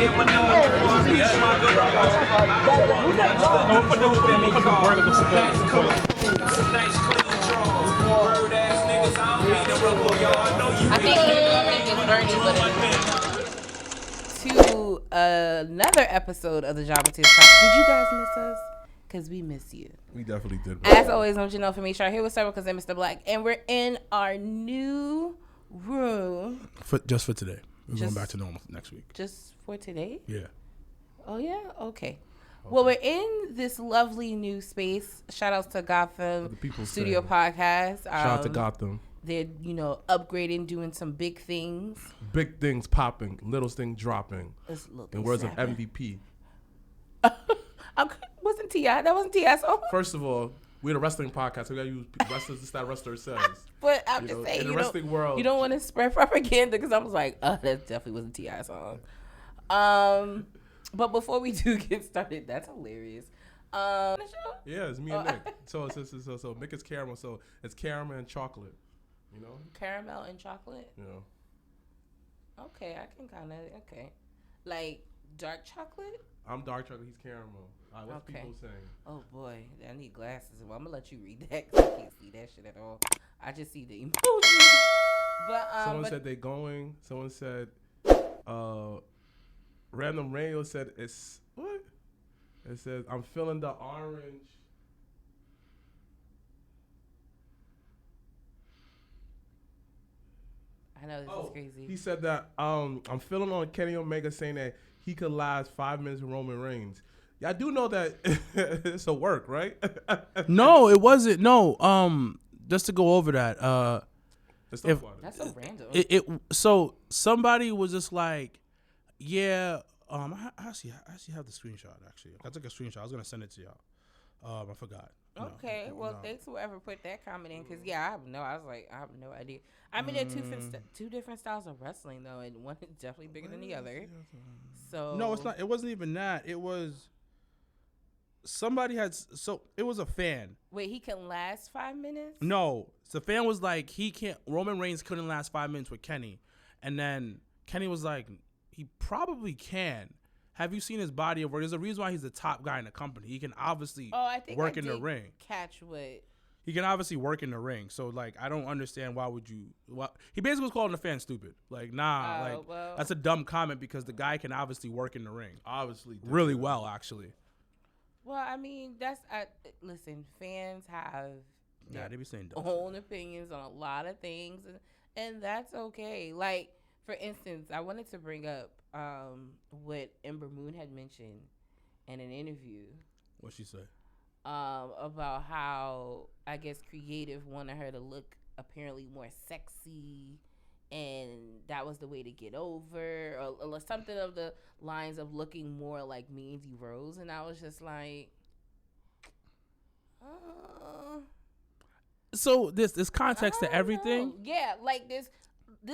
To another episode of the Jobbertears. Did you guys miss us? Because we miss you. We definitely did. As always, don't you know, for me, Char here with several because I'm Mrblacc, and we're in our new room. Just for today. We're going back to normal next week. Just for today? Yeah. Oh, yeah? Okay. Well, we're in this lovely new space. Shout outs to Gotham Studio Podcast. Shout out to Gotham. They're, upgrading, doing some big things. Big things popping, little things dropping. In words of MVP. Wasn't T.I.? That wasn't T.I. song. First of all, we're the wrestling podcast, so we gotta use wrestlers as that wrestler says. But I'm just saying, in the wrestling world, you don't want to spread propaganda because I was like, that definitely wasn't T.I. song. But before we do get started, that's hilarious. Yeah, it's me and Nick. So Nick is caramel, so it's caramel and chocolate. Caramel and chocolate. Yeah. Okay, I can kind of like dark chocolate. I'm dark chocolate. He's caramel. What's people saying? Oh boy, I need glasses. Well, I'm gonna let you read that because I can't see that shit at all. I just see the emoji. But someone said they going. Someone said, Random Radio said it's what? It says I'm feeling the orange. I know this is crazy. He said that I'm feeling on Kenny Omega saying that he could last 5 minutes with Roman Reigns. Yeah, I do know that it's a work, right? No, it wasn't. No, just to go over that. That's so random. So somebody was just like, yeah. I actually have the screenshot. Actually, I took a screenshot. I was gonna send it to y'all. I forgot. Okay, thanks whoever put that comment in, because I have no idea. I mean, they're two different styles of wrestling though, and one is definitely bigger than the other. So no, it's not. It wasn't even that. It was somebody had. So it was a fan. Wait, he can last 5 minutes? No, the fan was like, he can't. Roman Reigns couldn't last 5 minutes with Kenny, and then Kenny was like, he probably can. Have you seen his body of work? There's a reason why he's the top guy in the company. He can obviously work in the ring. Catch what? He can obviously work in the ring. So, like, I don't understand why would you... Well, he basically was calling the fans stupid. Like, that's a dumb comment because the guy can obviously work in the ring. Obviously. Really well, actually. Well, I mean, listen, fans have they be saying their own opinions on a lot of things, and that's okay. Like, for instance, I wanted to bring up what Ember Moon had mentioned in an interview. What'd she say? About how, I guess, creative wanted her to look apparently more sexy, and that was the way to get over, or something of the lines of looking more like Mandy Rose, and I was just like, So this context to everything? Yeah, like this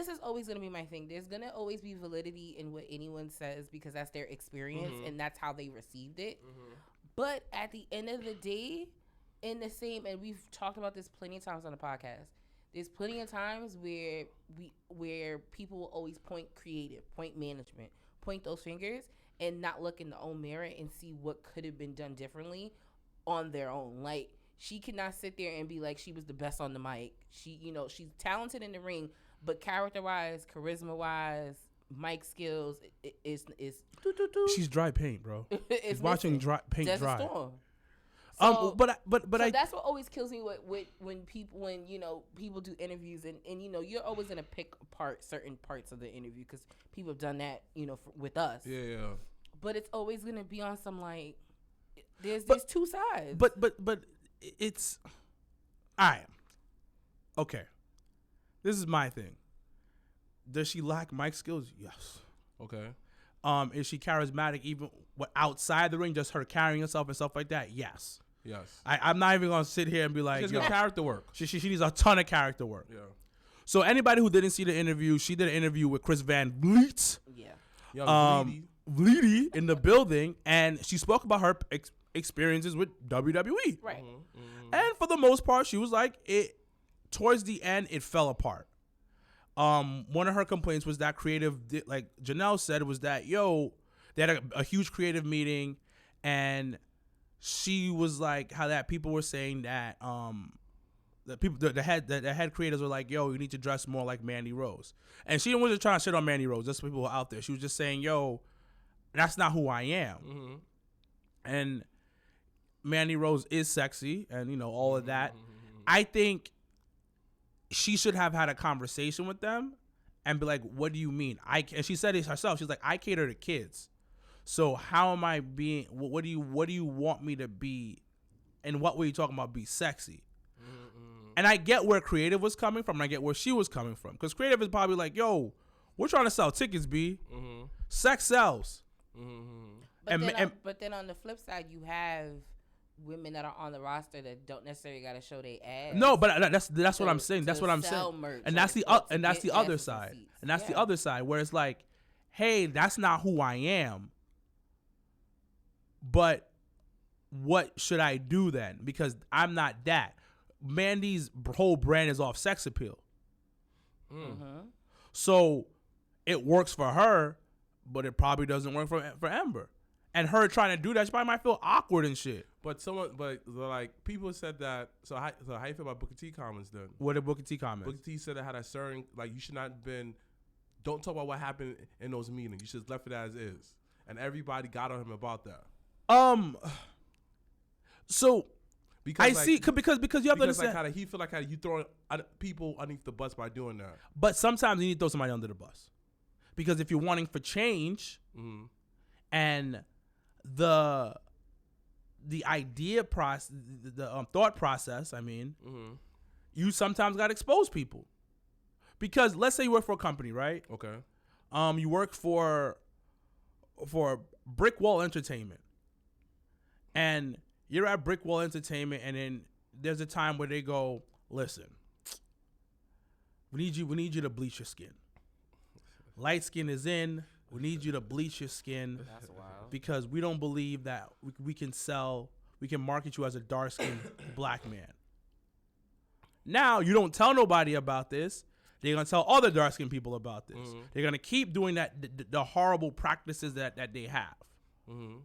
is always going to be my thing. There's going to always be validity in what anyone says because that's their experience and that's how they received it. Mm-hmm. But at the end of the day, and we've talked about this plenty of times on the podcast, there's plenty of times where people will always point management, point those fingers, and not look in the own mirror and see what could have been done differently on their own. Like, she cannot sit there and be like she was the best on the mic. She's talented in the ring, but character-wise, charisma-wise, mic skills is she's dry paint, bro. She's watching paint Desert dry. Storm. So, but that's what always kills me when people do interviews and you're always gonna pick apart certain parts of the interview because people have done that with us. Yeah. But it's always gonna be on some like there's two sides. But it's all right. Okay. This is my thing. Does she lack mic skills? Yes. Okay. Is she charismatic even outside the ring, just her carrying herself and stuff like that? Yes. I'm not even gonna sit here and be like, she needs character work. She needs a ton of character work. Yeah. So anybody who didn't see the interview, she did an interview with Chris Van Vliet. Yeah. Vliety in the building, and she spoke about her experiences with WWE. Right. Mm-hmm. And for the most part, she was like, towards the end, it fell apart. One of her complaints was that creative, like Janelle said, was that, They had a huge creative meeting, and she was like, how that people were saying that the head creators were like, yo, you need to dress more like Mandy Rose. And she wasn't trying to shit on Mandy Rose, just people who were out there. She was just saying, yo, that's not who I am. Mm-hmm. And Mandy Rose is sexy and, you know, all of that. Mm-hmm. I think she should have had a conversation with them and be like, what do you mean? And she said it herself. She's like, I cater to kids. So how am I being, what do you want me to be? And what were you talking about be sexy? And I get where creative was coming from. And I get where she was coming from. Because creative is probably like, yo, we're trying to sell tickets, B. Mm-hmm. Sex sells. Mm-hmm. But then on the flip side, you have women that are on the roster that don't necessarily got to show their ass. No, but that's what I'm saying. That's what I'm saying. And that's the other side. And that's the other side where it's like, hey, that's not who I am. But what should I do then? Because I'm not that. Mandy's whole brand is off sex appeal. Mm-hmm. So it works for her, but it probably doesn't work for Ember. And her trying to do that, she probably might feel awkward and shit. But like people said that. So how you feel about Booker T comments then? What did Booker T comments? Booker T said it had a certain, like, you should not have been. Don't talk about what happened in those meetings. You should have left it as is. And everybody got on him about that. So. Because you have to understand. Like he feel like how you throwing people underneath the bus by doing that. But sometimes you need to throw somebody under the bus, because if you're wanting for change, mm-hmm. and the idea process, the thought process, I mean, mm-hmm. you sometimes got to expose people. Because let's say you work for a company, right? Okay. You work for Brick Wall Entertainment, and you're at Brick Wall Entertainment, and then there's a time where they go, listen, we need you to bleach your skin. Light skin is in. We need you to bleach your skin. That's wild. Because we don't believe that we can market you as a dark-skinned black man. Now, you don't tell nobody about this. They're going to tell other dark-skinned people about this. Mm-hmm. They're going to keep doing that, the horrible practices that they have. Mm-hmm.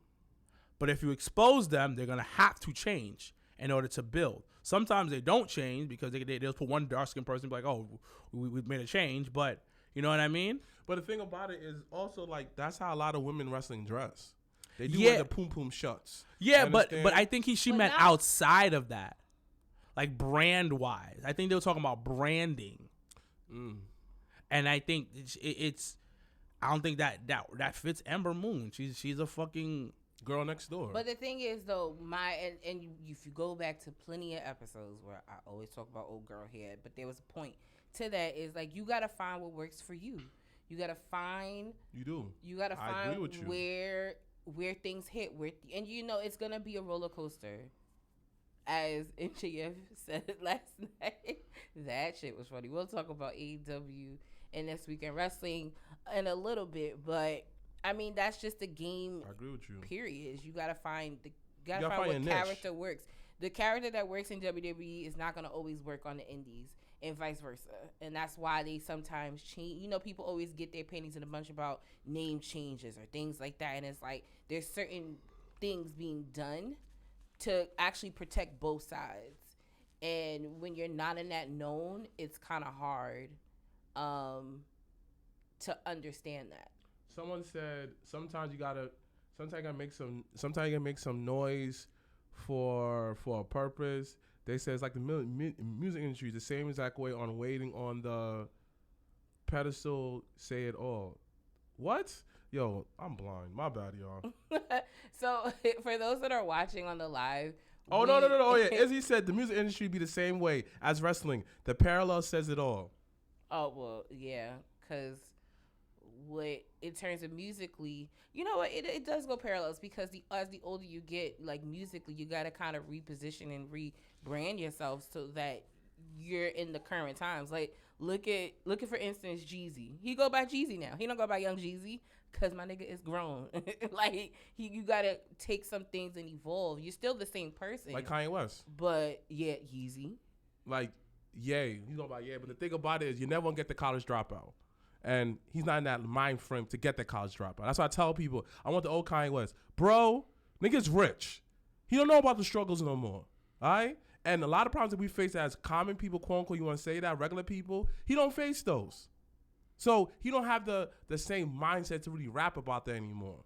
But if you expose them, they're going to have to change in order to build. Sometimes they don't change because they'll put one dark-skinned person and be like, oh, we made a change. But you know what I mean? But the thing about it is also, like, that's how a lot of women wrestling dress. They do wear the poom-poom shirts. Yeah, but I think she meant outside of that. Like brand-wise. I think they were talking about branding. Mm. And I think it's I don't think that fits Ember Moon. She's a fucking girl next door. But the thing is, though, and if you go back to plenty of episodes where I always talk about old girl hair, but there was a point to that, is like, you gotta find what works for you. You gotta find. You do. You gotta find where things hit. And you know it's gonna be a roller coaster. As MJF said last night, that shit was funny. We'll talk about AEW and This Week in Wrestling in a little bit, but I mean that's just the game. I agree with you. Period. You gotta find what character works. The character that works in WWE is not gonna always work on the indies, and vice versa. And that's why they sometimes change. You know, people always get their panties in a bunch about name changes or things like that, and it's like there's certain things being done to actually protect both sides. And when you're not in that known, it's kind of hard to understand that. Someone said sometimes you gotta make some noise for a purpose. They say it's like the music industry, the same exact way on waiting on the pedestal, say it all. What? Yo, I'm blind. My bad, y'all. So, for those that are watching on the live. Oh, no. Oh, yeah. Izzy said the music industry be the same way as wrestling. The parallel says it all. Oh, well, yeah. Because in terms of musically, you know what? It does go parallels because as the older you get, like musically, you got to kind of reposition and rebrand yourself so that you're in the current times. Like, look at for instance, Jeezy. He go by Jeezy now. He don't go by Young Jeezy. Cause my nigga is grown. Like you gotta take some things and evolve. You're still the same person. Like Kanye West. But yeah, Yeezy. Like, yay. You know about yay. But the thing about it is you never gonna get the college dropout. and he's not in that mind frame to get that college dropout. That's why I tell people, I want the old Kanye West. Bro, nigga's rich. He don't know about the struggles no more. All right? And a lot of problems that we face as common people, quote unquote, you want to say that, regular people, he don't face those. So he don't have the same mindset to really rap about that anymore.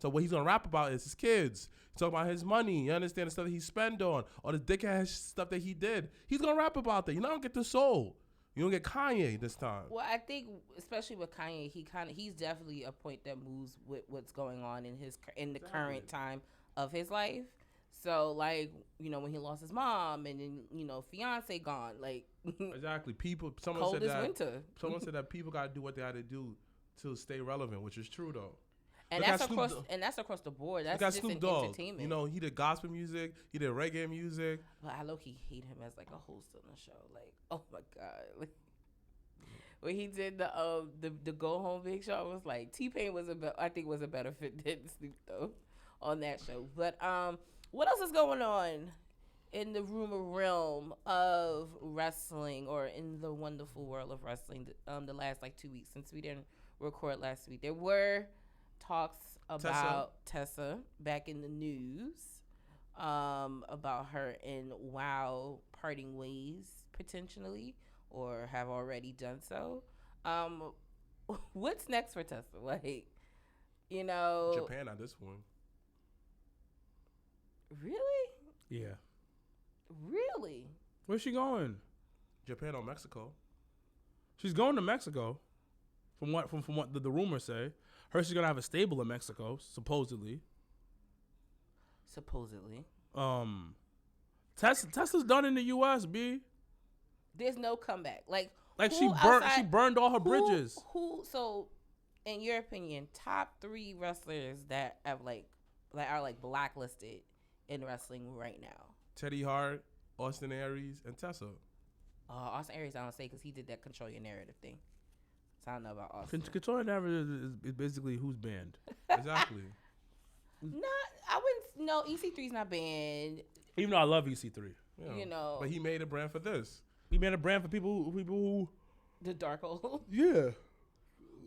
So what he's going to rap about is his kids. He's talking about his money. You understand the stuff that he spent on or the dickhead stuff that he did. He's going to rap about that. You don't get the soul. You don't get Kanye this time. Well, I think especially with Kanye, he's definitely a point that moves with what's going on in the current time of his life. So, like, you know, when he lost his mom and then, you know, fiance gone, like. Exactly. Someone said that people got to do what they got to do to stay relevant, which is true, though. And that's across the board. That's just in entertainment. You know, he did gospel music. He did reggae music. But I low-key hate him as, like, a host on the show. Like, oh, my God. Like, when he did the Go Home Big Show, I was like, T-Pain was a better fit than Snoop, though, on that show. But, what else is going on in the rumor realm of wrestling or in the wonderful world of wrestling the last, like, 2 weeks since we didn't record last week? There were talks about Tessa back in the news about her and WoW parting ways potentially or have already done so. What's next for Tessa? Like, you know. Japan at this point. Really? Yeah. Really? Where's she going? Japan or Mexico. She's going to Mexico. From what the rumors say. She's gonna have a stable in Mexico, supposedly. Tesla's done in the US, B. There's no comeback. Like she burned all her bridges. So in your opinion, top 3 wrestlers that have are blacklisted in wrestling right now? Teddy Hart, Austin Aries, and Tessa. Austin Aries, I don't say because he did that control your narrative thing. So I don't know about Austin. Control your narrative is basically who's banned. Exactly. I wouldn't. No, EC3's not banned. Even though I love EC3, Yeah. You know, but he made a brand for this. He made a brand for people who. The Darkhold. Yeah.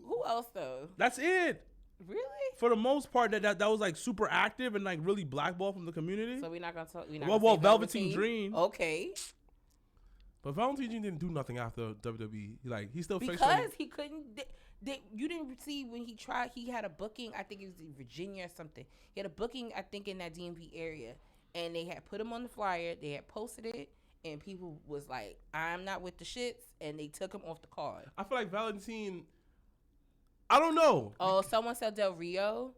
Who else though? That's it. Really? For the most part, that was like super active and like really blackballed from the community. So we're not gonna talk. Well, Velveteen Dream. Okay. But Velveteen Dream didn't do nothing after WWE. Like he still because he couldn't. You didn't see when he tried. He had a booking. I think it was in Virginia or something. He had a booking. I think in that DMV area, and they had put him on the flyer. They had posted it, and people was like, "I'm not with the shits," and they took him off the card. I feel like Valentine. I don't know. Oh, someone said Del Rio.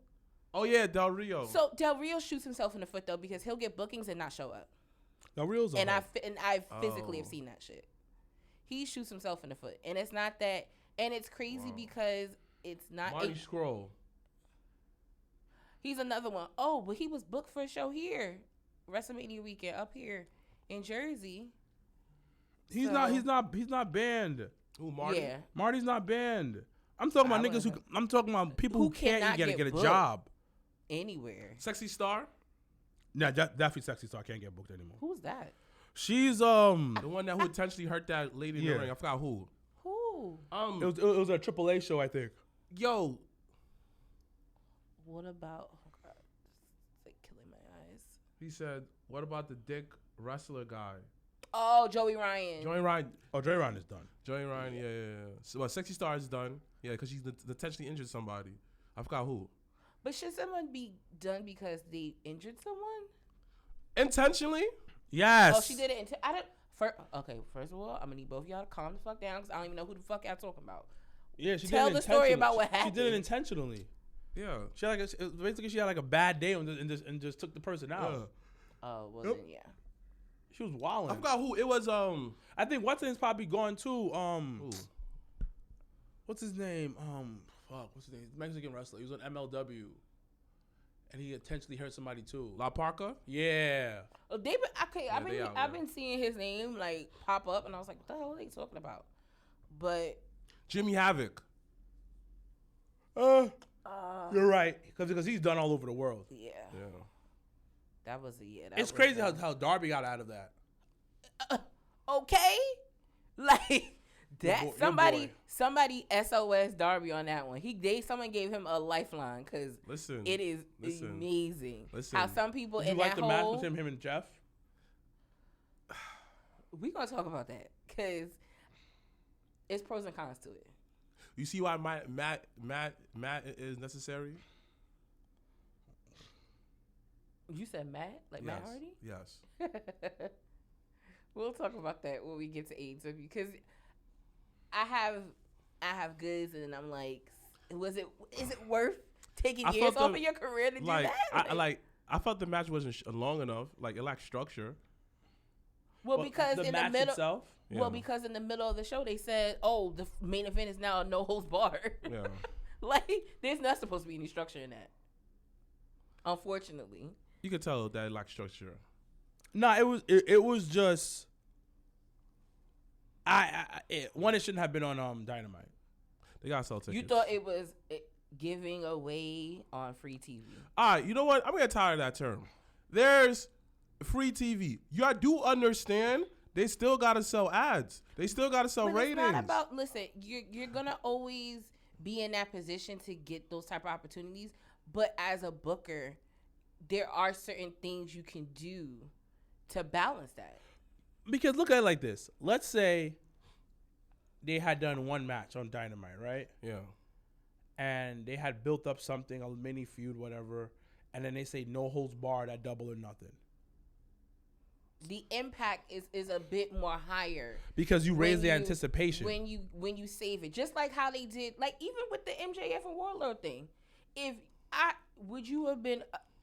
Oh yeah, Del Rio. So Del Rio shoots himself in the foot though because he'll get bookings and not show up. Del Rio's and I physically have seen that shit. He shoots himself in the foot, and it's not that, and it's crazy because it's not. Marty Scurll. He's another one. Oh, but he was booked for a show here, Wrestlemania weekend up here in Jersey. He's not banned. Ooh, Marty. Yeah. Marty's not banned. I'm talking about niggas who. I'm talking about people who can't get a job anywhere. Sexy Star. Nah, definitely Sexy Star can't get booked anymore. Who's that? She's the one that who intentionally hurt that lady in the ring. I forgot who. Who? It was a AAA show, I think. Yo. What about? Oh God, it's like killing my eyes. He said, "What about the dick wrestler guy?" Oh, Joey Ryan. Oh, Joey Ryan is done. Joey Ryan, yeah. So, Sexy Star is done. Yeah, because she's intentionally injured somebody. I forgot who. But should someone be done because they injured someone? Intentionally? Yes. Oh, she did it. First of all, I'm gonna need both of y'all to calm the fuck down because I don't even know who the fuck y'all talking about. Yeah, she tell did the story about what happened. She did it intentionally. Yeah. She had basically she had like a bad day and just took the person out. Yeah. Oh well, then yeah. She was wilding. I forgot who it was. I think Watson's probably gone too. What's his name? What's his name? Mexican wrestler. He was on MLW, and he intentionally hurt somebody too. La Parka. Yeah. Oh, I've been seeing his name like pop up, and I was like, what the hell are they talking about? But Jimmy Havoc. You're right, because he's done all over the world. Yeah. Yeah. That was it's crazy how Darby got out of that. Okay, like That somebody SOS Darby on that one. Someone gave him a lifeline because it is amazing. How some people in that the match with him and Jeff? We gonna talk about that because it's pros and cons to it. You see why Matt is necessary? You said Matt, like Matt Hardy? Yes. We'll talk about that when we get to AEW because I have goods and I'm like, is it worth taking years off of your career to do that? I felt the match wasn't long enough. Like it lacked structure. Well, because the in match the middle, itself. Well, because in the middle of the show they said, "Oh, the main event is now a no holds barred." Yeah. Like there's not supposed to be any structure in that. Unfortunately. You could tell that it lacked structure. No, it was just. It shouldn't have been on Dynamite. They got sell tickets. You thought it was giving away on free TV. All right, you know what? I'm gonna get tired of that term. There's free TV. I do understand. They still gotta sell ads. They still gotta sell ratings. It's not about. Listen, you're gonna always be in that position to get those type of opportunities. But as a booker, there are certain things you can do to balance that. Because look at it like this. Let's say they had done one match on Dynamite, right? Yeah. And they had built up something, a mini feud, whatever, and then they say no holds barred at Double or Nothing. The impact is a bit more higher because you raise the anticipation when you save it, just like how they did, like even with the MJF and Warlord thing.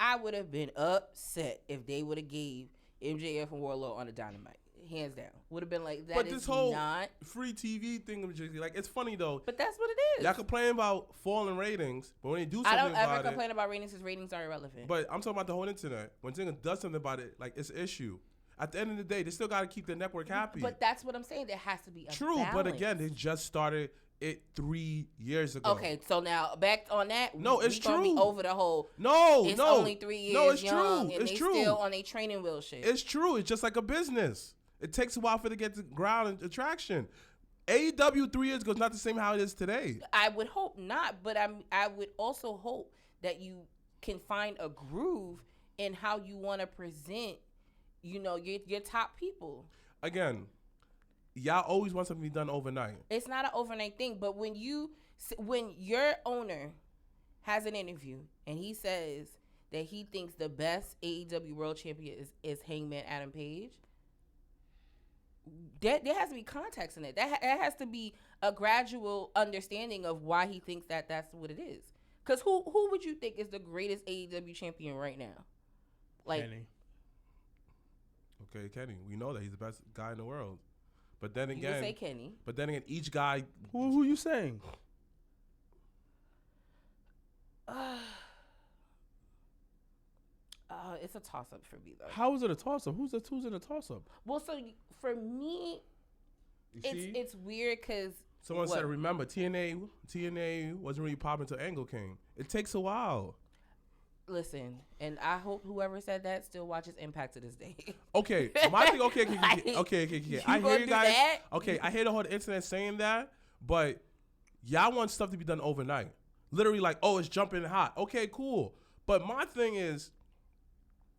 I would have been upset if they would have gave MJF and Warlord on a Dynamite. Hands down. Would have been like, that. But this whole free TV thing, like, it's funny though. But that's what it is. Y'all complain about falling ratings, but when they do something about it. I don't ever complain about ratings because ratings are irrelevant. But I'm talking about the whole internet. When Zynga does something about it, like, it's an issue. At the end of the day, they still got to keep the network happy. But that's what I'm saying. There has to be a True, balance. but again, they just started it 3 years ago. Okay, so now back on that. No, it's true. Be over the whole. It's only 3 years. No, it's young, true. And it's they true. Still on a training wheel shit. It's true. It's just like a business. It takes a while for it to get to ground and attraction. AEW 3 years ago is not the same how it is today. I would hope not, but I would also hope that you can find a groove in how you want to present, your top people. Again, y'all always want something to be done overnight. It's not an overnight thing, but when your owner has an interview and he says that he thinks the best AEW World Champion is Hangman Adam Page, there has to be context in it. That has to be a gradual understanding of why he thinks that that's what it is. Because who would you think is the greatest AEW champion right now? Like Kenny. Okay, Kenny. We know that he's the best guy in the world. But then again, you would say Kenny. But then again, each guy. Who you saying? It's a toss up for me though. How is it a toss up? Who's in a toss up? Well, so for me, it's weird because someone said, remember, TNA wasn't really popping until Angle came. It takes a while. Listen, and I hope whoever said that still watches Impact to this day. Okay, my thing. Okay. I hear you guys. That? Okay, I hear the whole internet saying that, but y'all want stuff to be done overnight. Literally, like, oh, it's jumping hot. Okay, cool. But my thing is,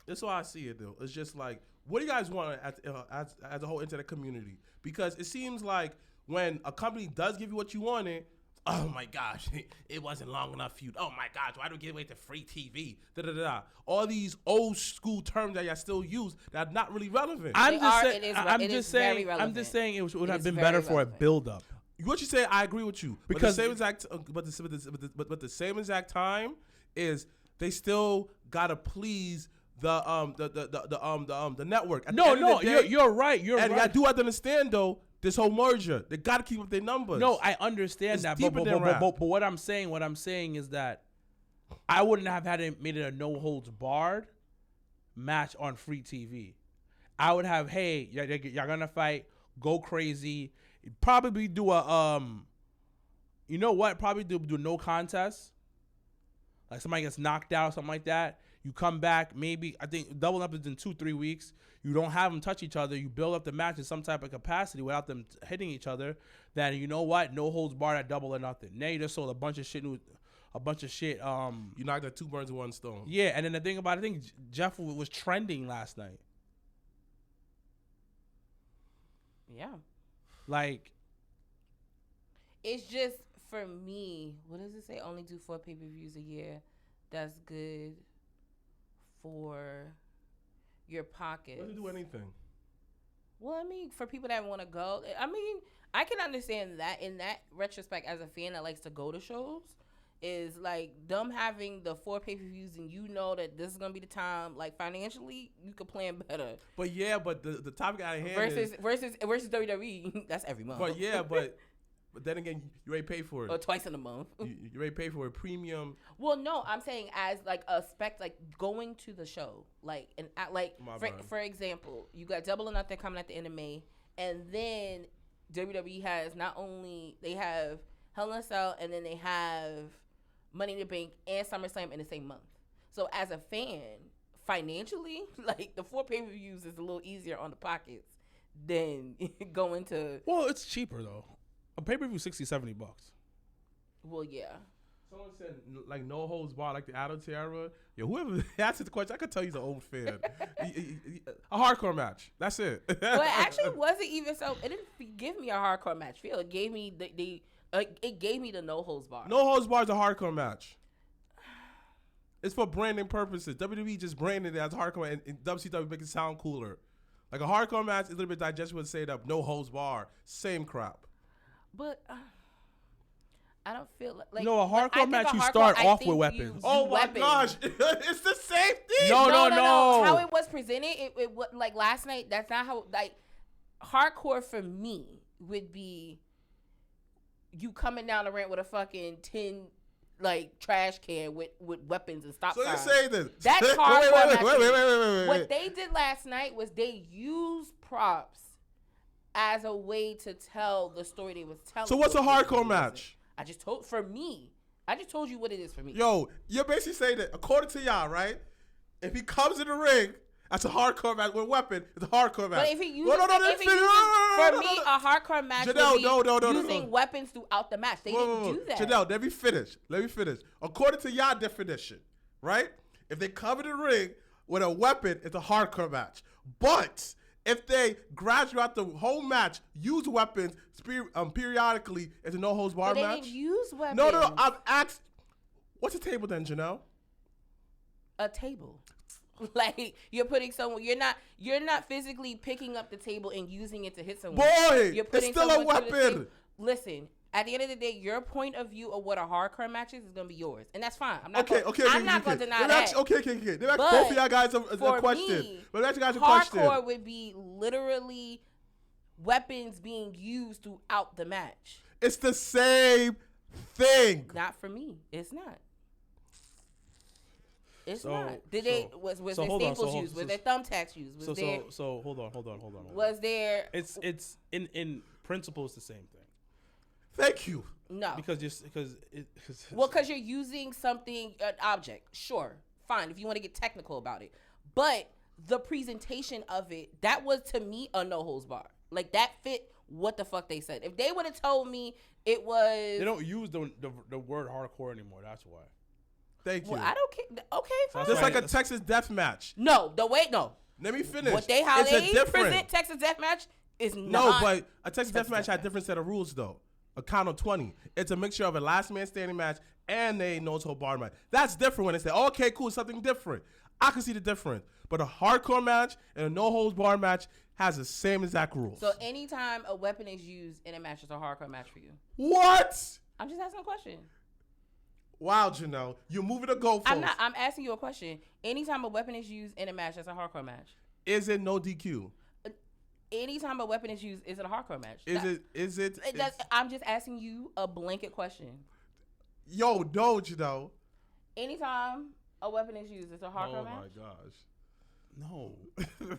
this is how I see it though. It's just like, what do you guys want as a whole internet community? Because it seems like when a company does give you what you wanted, oh my gosh, it wasn't long enough feud. Oh my gosh, why do we give away to free TV? All these old school terms that y'all still use that are not really relevant. I'm just saying it would have been better for a build up. What you say, I agree with you. Because the same exact time is they still gotta please the network. You're right. And I do have to understand though, this whole merger, they gotta keep up their numbers. No, I understand that, but what I'm saying is that I wouldn't have made it a no holds barred match on free TV. I would have, hey, y'all gonna fight, go crazy, probably do a probably do no contest. Like somebody gets knocked out or something like that. You come back, maybe, I think double up is in 2-3 weeks. You don't have them touch each other. You build up the match in some type of capacity without them hitting each other. Then you know what? No holds barred at Double or Nothing. Now you just sold a bunch of shit. You knocked out 2 birds with 1 stone. Yeah, and then the thing about it, I think Jeff was trending last night. Yeah. Like, it's just, for me, what does it say? Only do 4 pay-per-views a year. That's good for your pockets. Doesn't do anything. Well, I mean, for people that want to go, I mean, I can understand that in that retrospect as a fan that likes to go to shows, is like them having the 4 pay-per-views and you know that this is going to be the time, like financially, you could plan better. But yeah, but the topic at hand versus WWE, that's every month. But yeah, but then again, you already pay for it. Or twice in a month. you already pay for a premium. Well, no, I'm saying as like a like going to the show, like and for example, you got Double or Nothing coming at the end of May, and then WWE has not only they have Hell in a Cell, and then they have Money in the Bank and SummerSlam in the same month. So as a fan, financially, like the 4 pay-per-views is a little easier on the pockets than going to. Well, it's cheaper though. A pay-per-view $60-$70. Well, yeah. Someone said like no holds barred, like the Attitude Era. Yeah, whoever answered the question, I could tell he's an old fan. A hardcore match. That's it. Well, it actually wasn't even so. It didn't give me a hardcore match feel. It gave me it gave me the no holds barred. No holds barred is a hardcore match. It's for branding purposes. WWE just branded it as hardcore, and WCW make it sound cooler. Like a hardcore match is a little bit digestible to say that no holds barred. Same crap. But I don't feel like a hardcore match you start off with weapons. Oh my gosh, it's the same thing. No. How it was presented, it like last night. That's not how. Like hardcore for me would be you coming down the ramp with a fucking 10 like trash can with weapons and stop signs. So you say this? That's hardcore. Wait. What they did last night was they used props as a way to tell the story they was telling. So what's a hardcore match? I just told you what it is for me. Yo, you're basically saying that according to y'all, right? If he comes in the ring, that's a hardcore match with a weapon. It's a hardcore match. But if he uses, for me, a hardcore match would be using weapons throughout the match. They didn't do that. Janelle, let me finish. According to y'all definition, right? If they come in the ring with a weapon, it's a hardcore match. But if they graduate throughout the whole match, use weapons periodically, it's a no holds barred match. They didn't use weapons. No. I've asked. What's a table then, Janelle? A table. Like you're putting someone. You're not physically picking up the table and using it to hit someone. Boy, it's still a weapon. Listen. At the end of the day, your point of view of what a hardcore match is going to be yours. And that's fine. I'm not going to deny that. Okay. Let both of y'all guys a question. But let you guys a question. Hardcore would be literally weapons being used throughout the match. It's the same thing. Not for me. It's not. It's not. Was there staples used? Was there thumbtacks used? So hold on. Was there? It's in principle it's the same thing. Thank you. No. Because you're using something, an object. Sure, fine. If you want to get technical about it, but the presentation of it, that was to me a no holds bar. Like that fit what the fuck they said. If they would have told me it was, they don't use the word hardcore anymore. That's why. Thank you. Well, I don't care. Okay, fine. Just like a Texas death match. No. Let me finish. How they present Texas death match is not. No, but a Texas death match had a different set of rules though. A count of 20. It's a mixture of a last man standing match and a no holds barred match. That's different when they say, okay, cool, something different. I can see the difference. But a hardcore match and a no holds barred match has the same exact rules. So anytime a weapon is used in a match, it's a hardcore match for you. What? I'm just asking a question. Wow, Janelle, you're moving the goalposts. I'm asking you a question. Anytime a weapon is used in a match, that's a hardcore match. Is it no DQ? Anytime a weapon is used, is it a hardcore match? Is it? I'm just asking you a blanket question. Yo, no, Janelle. Anytime a weapon is used, it's a hardcore match? Oh, my gosh. No.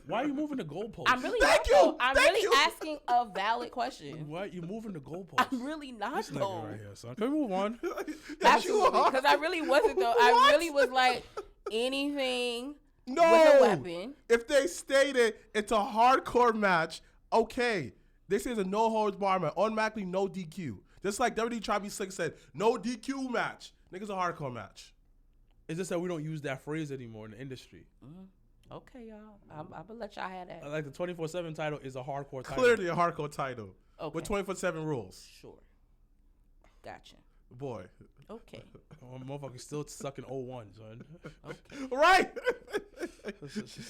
Why are you moving the goalposts? I'm really Thank not. you. Though. I'm Thank really you. asking a valid question. Why are you moving the goalposts? I'm really not This nigga though. right here, son. Can we move on? Absolutely, because I really wasn't though. I really was like anything No. with a weapon. If they stated it's a hardcore match, okay. They say it's a no holds bar match, automatically no DQ. Just like WWE tried to be slick said, no DQ match. Niggas a hardcore match. It's just that we don't use that phrase anymore in the industry. Okay, y'all. I'm gonna let y'all have that. Like the 24/7 title is a hardcore title. Clearly a hardcore title. Okay. With 24/7 rules. Sure. Gotcha. Boy. Okay. Oh, motherfucker still stuck in 01, son. Okay. Right.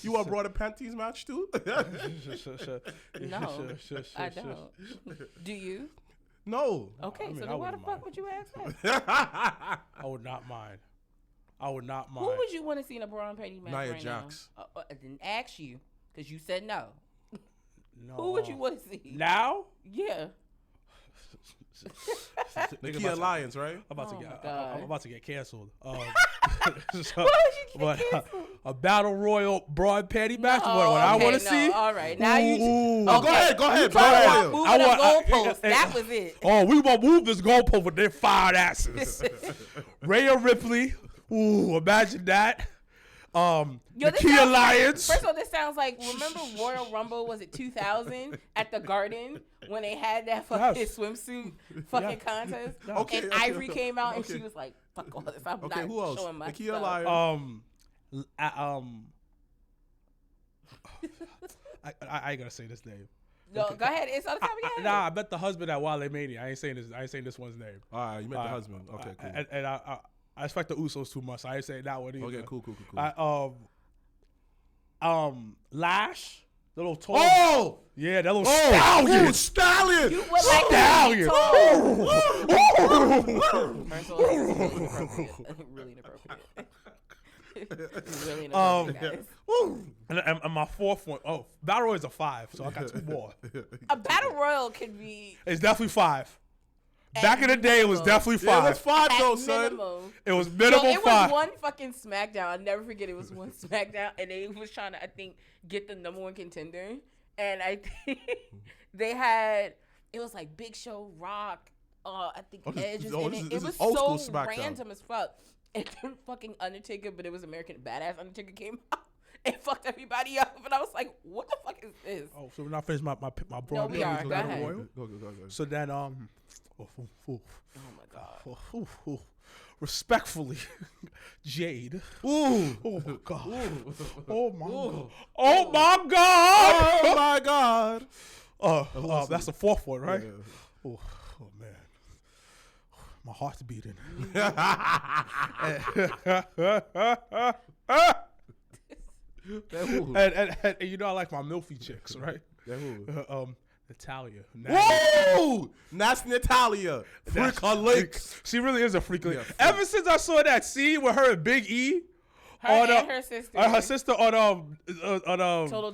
You want brought a panties match too? No, I don't. Do you? No. Okay, I mean, so I then why the wouldn't fuck mind. would you ask that? I would not mind. I would not mind. Who would you want to see in a Braun Petty match Nia right Jax. now? I didn't ask you because you said no. No. Who would you want to see? Now? Yeah. The Key Alliance, right? I'm about Oh to my get. God. I'm about to get canceled. Why would you get canceled? A battle royal broad patty match. No, what I okay, want to no, see? all right, now you. Ooh. Oh, go ahead. You Battle talking about Royal. moving I a want- goalpost? That was it. Oh, we gonna move this goalpost with their fired asses. Rhea Ripley. Ooh, imagine that. The this Key sounds Alliance. Like, first of all, this sounds like, remember Royal Rumble, was it 2000 at the Garden when they had that fucking Yes. swimsuit fucking contest? Okay, and okay, Ivory came out and okay. she was like, fuck all this. I'm Okay, not who else? showing my The Key stuff. Alliance. I ain't gonna say this name. No, go ahead. It's on the top of your head. Nah, I bet the husband at Wale Mania. I ain't saying this one's name. All right, you met the husband. Okay, cool. And I respect the Usos too much. So I ain't saying that one either. Okay, cool. Lash, the little tall. Oh! Yeah, that little Stallion! stallion. Stallion! You would like Stallion. to be told. First of all, it's really inappropriate. Really inappropriate, guys. And my fourth one. Oh, Battle Royal is a 5, so I got 2 more. A battle royal could be It's definitely 5. Back in the day, it was definitely 5. Yeah, it was 5 at though, son. minimum. It was Yo, minimum it 5. was one fucking SmackDown. I'll never forget. It was one SmackDown, and they was trying to, I think, get the #1 contender. And I think they had, it was like Big Show, Rock, I think Edge was in it. It was so random as fuck. And then fucking Undertaker, but it was American Badass Undertaker came out and fucked everybody up. And I was like, what the fuck is this? Oh, so we're not finished my No, broad we are. Go Battle ahead. Royal? Go. So then, Oh my God. Respectfully, Jade. Ooh. Oh my God. Ooh. Oh my Ooh. God. Oh my God. Oh my God. That's the 4th one, right? Yeah. Oh man. My heart's beating. and you know I like my milfy chicks, right? Natalia. Whoa! That's Natalia. Freak her legs. She really is a freak. Yeah, Ever since I saw that scene with her and Big E, Her her sister on Total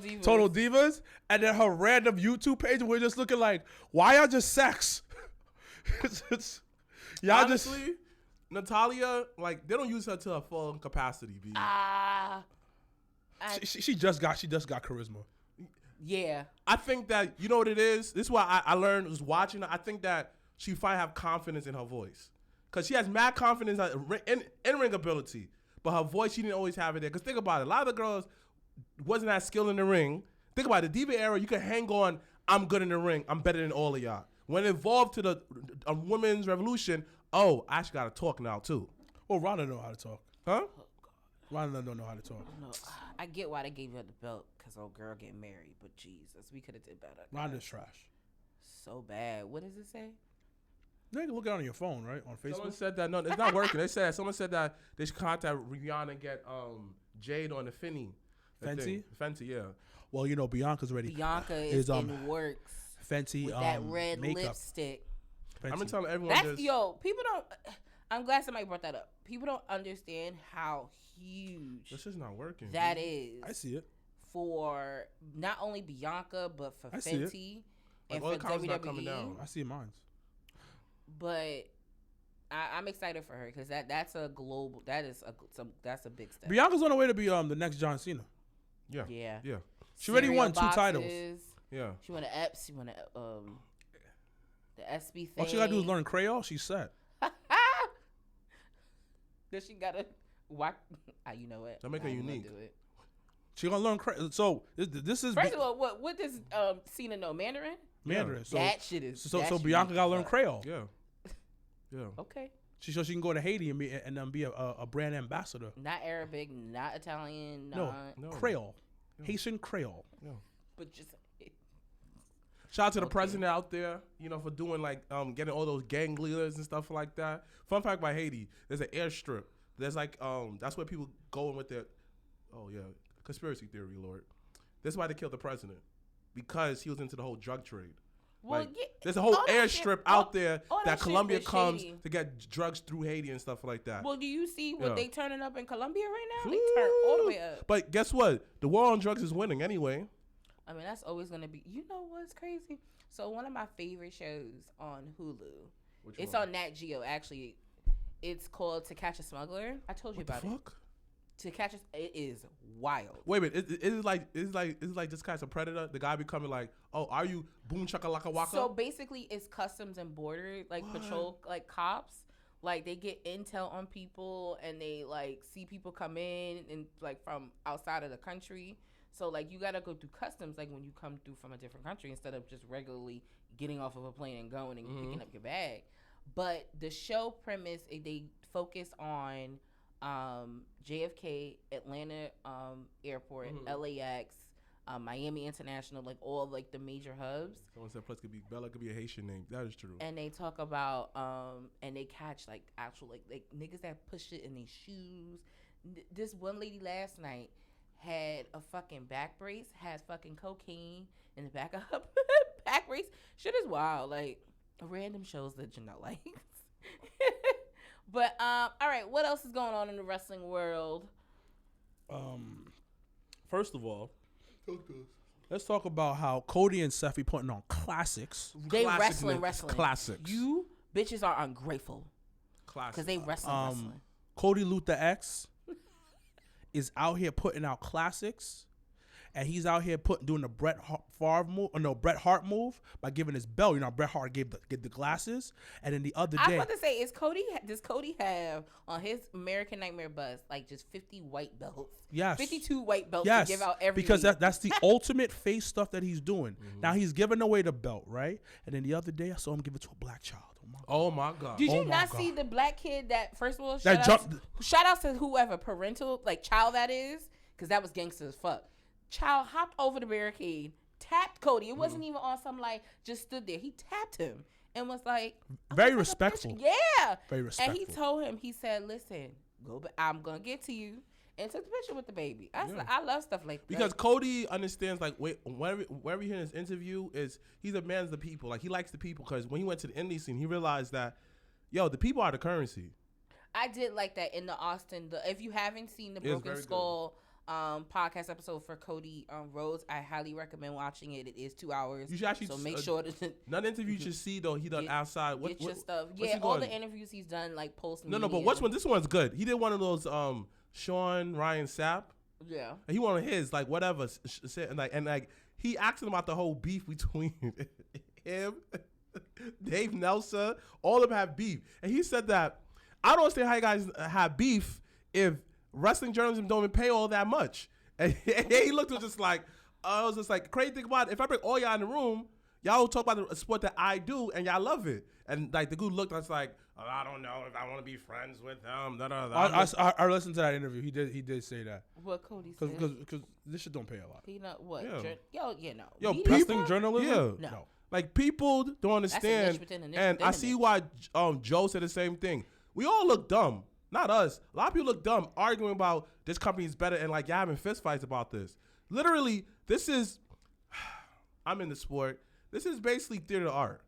Divas, and then her random YouTube page, we're just looking like, why y'all just sex? Y'all Honestly, Natalia, like, they don't use her to her full capacity, B. she just got charisma. Yeah. I think that, you know what it is? This is why I learned was watching her. I think that she finally have confidence in her voice. Because she has mad confidence in ring ability. But her voice, she didn't always have it there. Because think about it. A lot of the girls wasn't that skilled in the ring. Think about it. The Diva era, you could hang on, I'm good in the ring. I'm better than all of y'all. When it evolved to the women's revolution, I actually got to talk now, too. Well, Ronda know how to talk. Huh? Ronda don't know how to talk. No, I get why they gave her the belt because old girl getting married, but Jesus, we could have did better. Ronda's trash. So bad. What does it say? You can look it on your phone, right? On Facebook. Someone said that, no, it's not working. Someone said that they should contact Rihanna and get Jade on the Fenty. Fenty? Fenty, yeah. Well, you know, Bianca's ready. Bianca is in works Fenty with that red makeup. lipstick. Fenty. I've been telling everyone That's, this. people don't, I'm glad somebody brought that up. People don't understand how huge This is not working. that is. I see it. For not only Bianca, but for I see it. Fenty Like, and all for the comments not coming WWE. down. I see mine. But I'm excited for her because that's a global. That's a big step. Bianca's on the way to be the next John Cena. Yeah. Yeah. Yeah. She already won 2 Cereal titles. boxes. Yeah. She won an EPS. She won the SB thing. All she gotta do is learn Creole. She's set. Then she gotta why? You know what? That make her unique. Do it. She gonna learn Creole. So this is First of all, what does Cena know? Mandarin. Mandarin. So That shit is. so Bianca gotta learn Creole. Yeah. Yeah. Okay. She can go to Haiti and be a brand ambassador. Not Arabic, not Italian, No, Creole, Haitian Creole. Yeah. but just Shout out to the president out there, for doing like getting all those gang leaders and stuff like that. Fun fact about Haiti: there's an airstrip. There's like that's where people go in with their conspiracy theory, Lord. That's why they killed the president, because he was into the whole drug trade. well, Like, there's a whole airstrip out there all that shit Colombia was comes shady. to get drugs through Haiti and stuff like that. Well, do you see what Yeah. they turning up in Colombia right now? They turn all the way up. But guess what? The war on drugs is winning anyway. I mean, that's always gonna be. You know what's crazy? So one of my favorite shows on Hulu. It's on Nat Geo actually. It's called To Catch a Smuggler. I told you about it. To Catch a, it is wild. Wait a minute. It's like this guy's a predator. The guy becoming like, oh, are you boom chakalaka waka? So basically, it's customs and border patrol cops. Like they get intel on people and they like see people come in and like from outside of the country. So like you gotta go through customs like when you come through from a different country instead of just regularly getting off of a plane and going and picking up your bag. But the show premise, they focus on JFK, Atlanta Airport, LAX, Miami International, like all like the major hubs. Someone said plus Bella could be a Haitian name. That is true. And they talk about and they catch like actual like niggas that push it in their shoes. This one lady last night had a fucking back brace, has fucking cocaine in the back of her back brace. Shit is wild. Like random shows that you know like. But all right, what else is going on in the wrestling world? First of all, let's talk about how Cody and Seth be putting on classics. They wrestling. Classics. You bitches are ungrateful Classics. because they wrestling. Cody Luther X is out here putting out classics, and he's out here doing the Bret Hart move by giving his belt. You know, Bret Hart gave the glasses, and then the other day, I was about to say, does Cody have on his American Nightmare bus like just 50 white belts? Yes, 52 white belts yes, to give out every because week. that's the ultimate face stuff that he's doing. Now he's giving away the belt, right? And then the other day, I saw him give it to a black child. Oh my God. Did you Oh my not God. see the black kid that, first of all, That shout out to whoever parental, like child that is, because that was gangster as fuck. Child hopped over the barricade, tapped Cody. It wasn't even on some like, just stood there. He tapped him and was like, Very "Take a respectful. picture." Yeah. Very respectful. And he told him, he said, listen, go back. I'm going to get to you. And took the picture with the baby. I love stuff like that. Because Cody understands, like, wherever you hear in his interview, is he's a man of the people. Like, he likes the people, because when he went to the indie scene, he realized that, yo, the people are the currency. I did like that in the Austin. If you haven't seen the It is Broken very Skull podcast episode for Cody Rhodes, I highly recommend watching it. It is 2 hours. You should actually so make sure to another interview you should see, though, he done outside. get your stuff. what's Yeah, he all going? the interviews he's done, like post. No, but which one? This one's good. He did one of those Sean Ryan Sapp. Yeah. And he one of his, like, whatever, and he asked him about the whole beef between him, Dave Nelson, all of them have beef. And he said that, I don't understand how you guys have beef if wrestling journalism don't even pay all that much. And he looked at just like, I was just like, crazy thing about it, if I bring all y'all in the room, y'all will talk about the sport that I do, and y'all love it. And like the dude looked, I was like, oh, I don't know if I want to be friends with them. I listened to that interview. He did say that. What Cody said? Because this shit don't pay a lot. He know what? Yeah. No. Yo, Media wrestling stuff? journalism? Yeah. No. Like, people don't understand, niche within a niche and within I a see niche. why Joe said the same thing. We all look dumb. Not us. A lot of people look dumb arguing about this company is better and like y'all having fist fights about this. Literally, this is, I'm in the sport. This is basically theater art.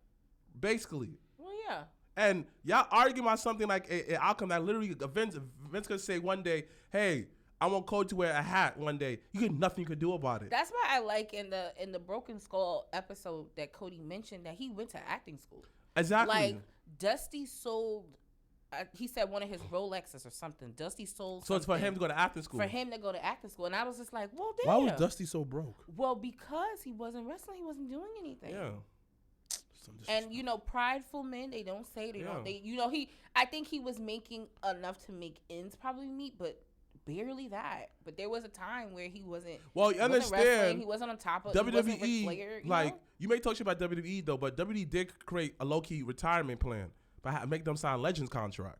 Basically. Well, yeah. And y'all arguing about something like an outcome that literally Vince could say one day, hey, I want Cody to wear a hat one day. You get nothing you could do about it. That's why I like in the Broken Skull episode that Cody mentioned that he went to acting school. Exactly. Like Dusty sold he said one of his Rolexes or something. Dusty stole. So it's for him to go to acting school. For him to go to acting school, and I was just like, well, damn. Why was Dusty so broke? Well, because he wasn't wrestling, he wasn't doing anything. Yeah. And you know, prideful men, they don't say they don't. They, you know, I think he was making enough to make ends probably meet, but barely that. But there was a time where he wasn't. Well, you understand. He wasn't on top of WWE. Flair, like you may talk shit about WWE though, but WWE did create a low key retirement plan by make them sign Legends contract.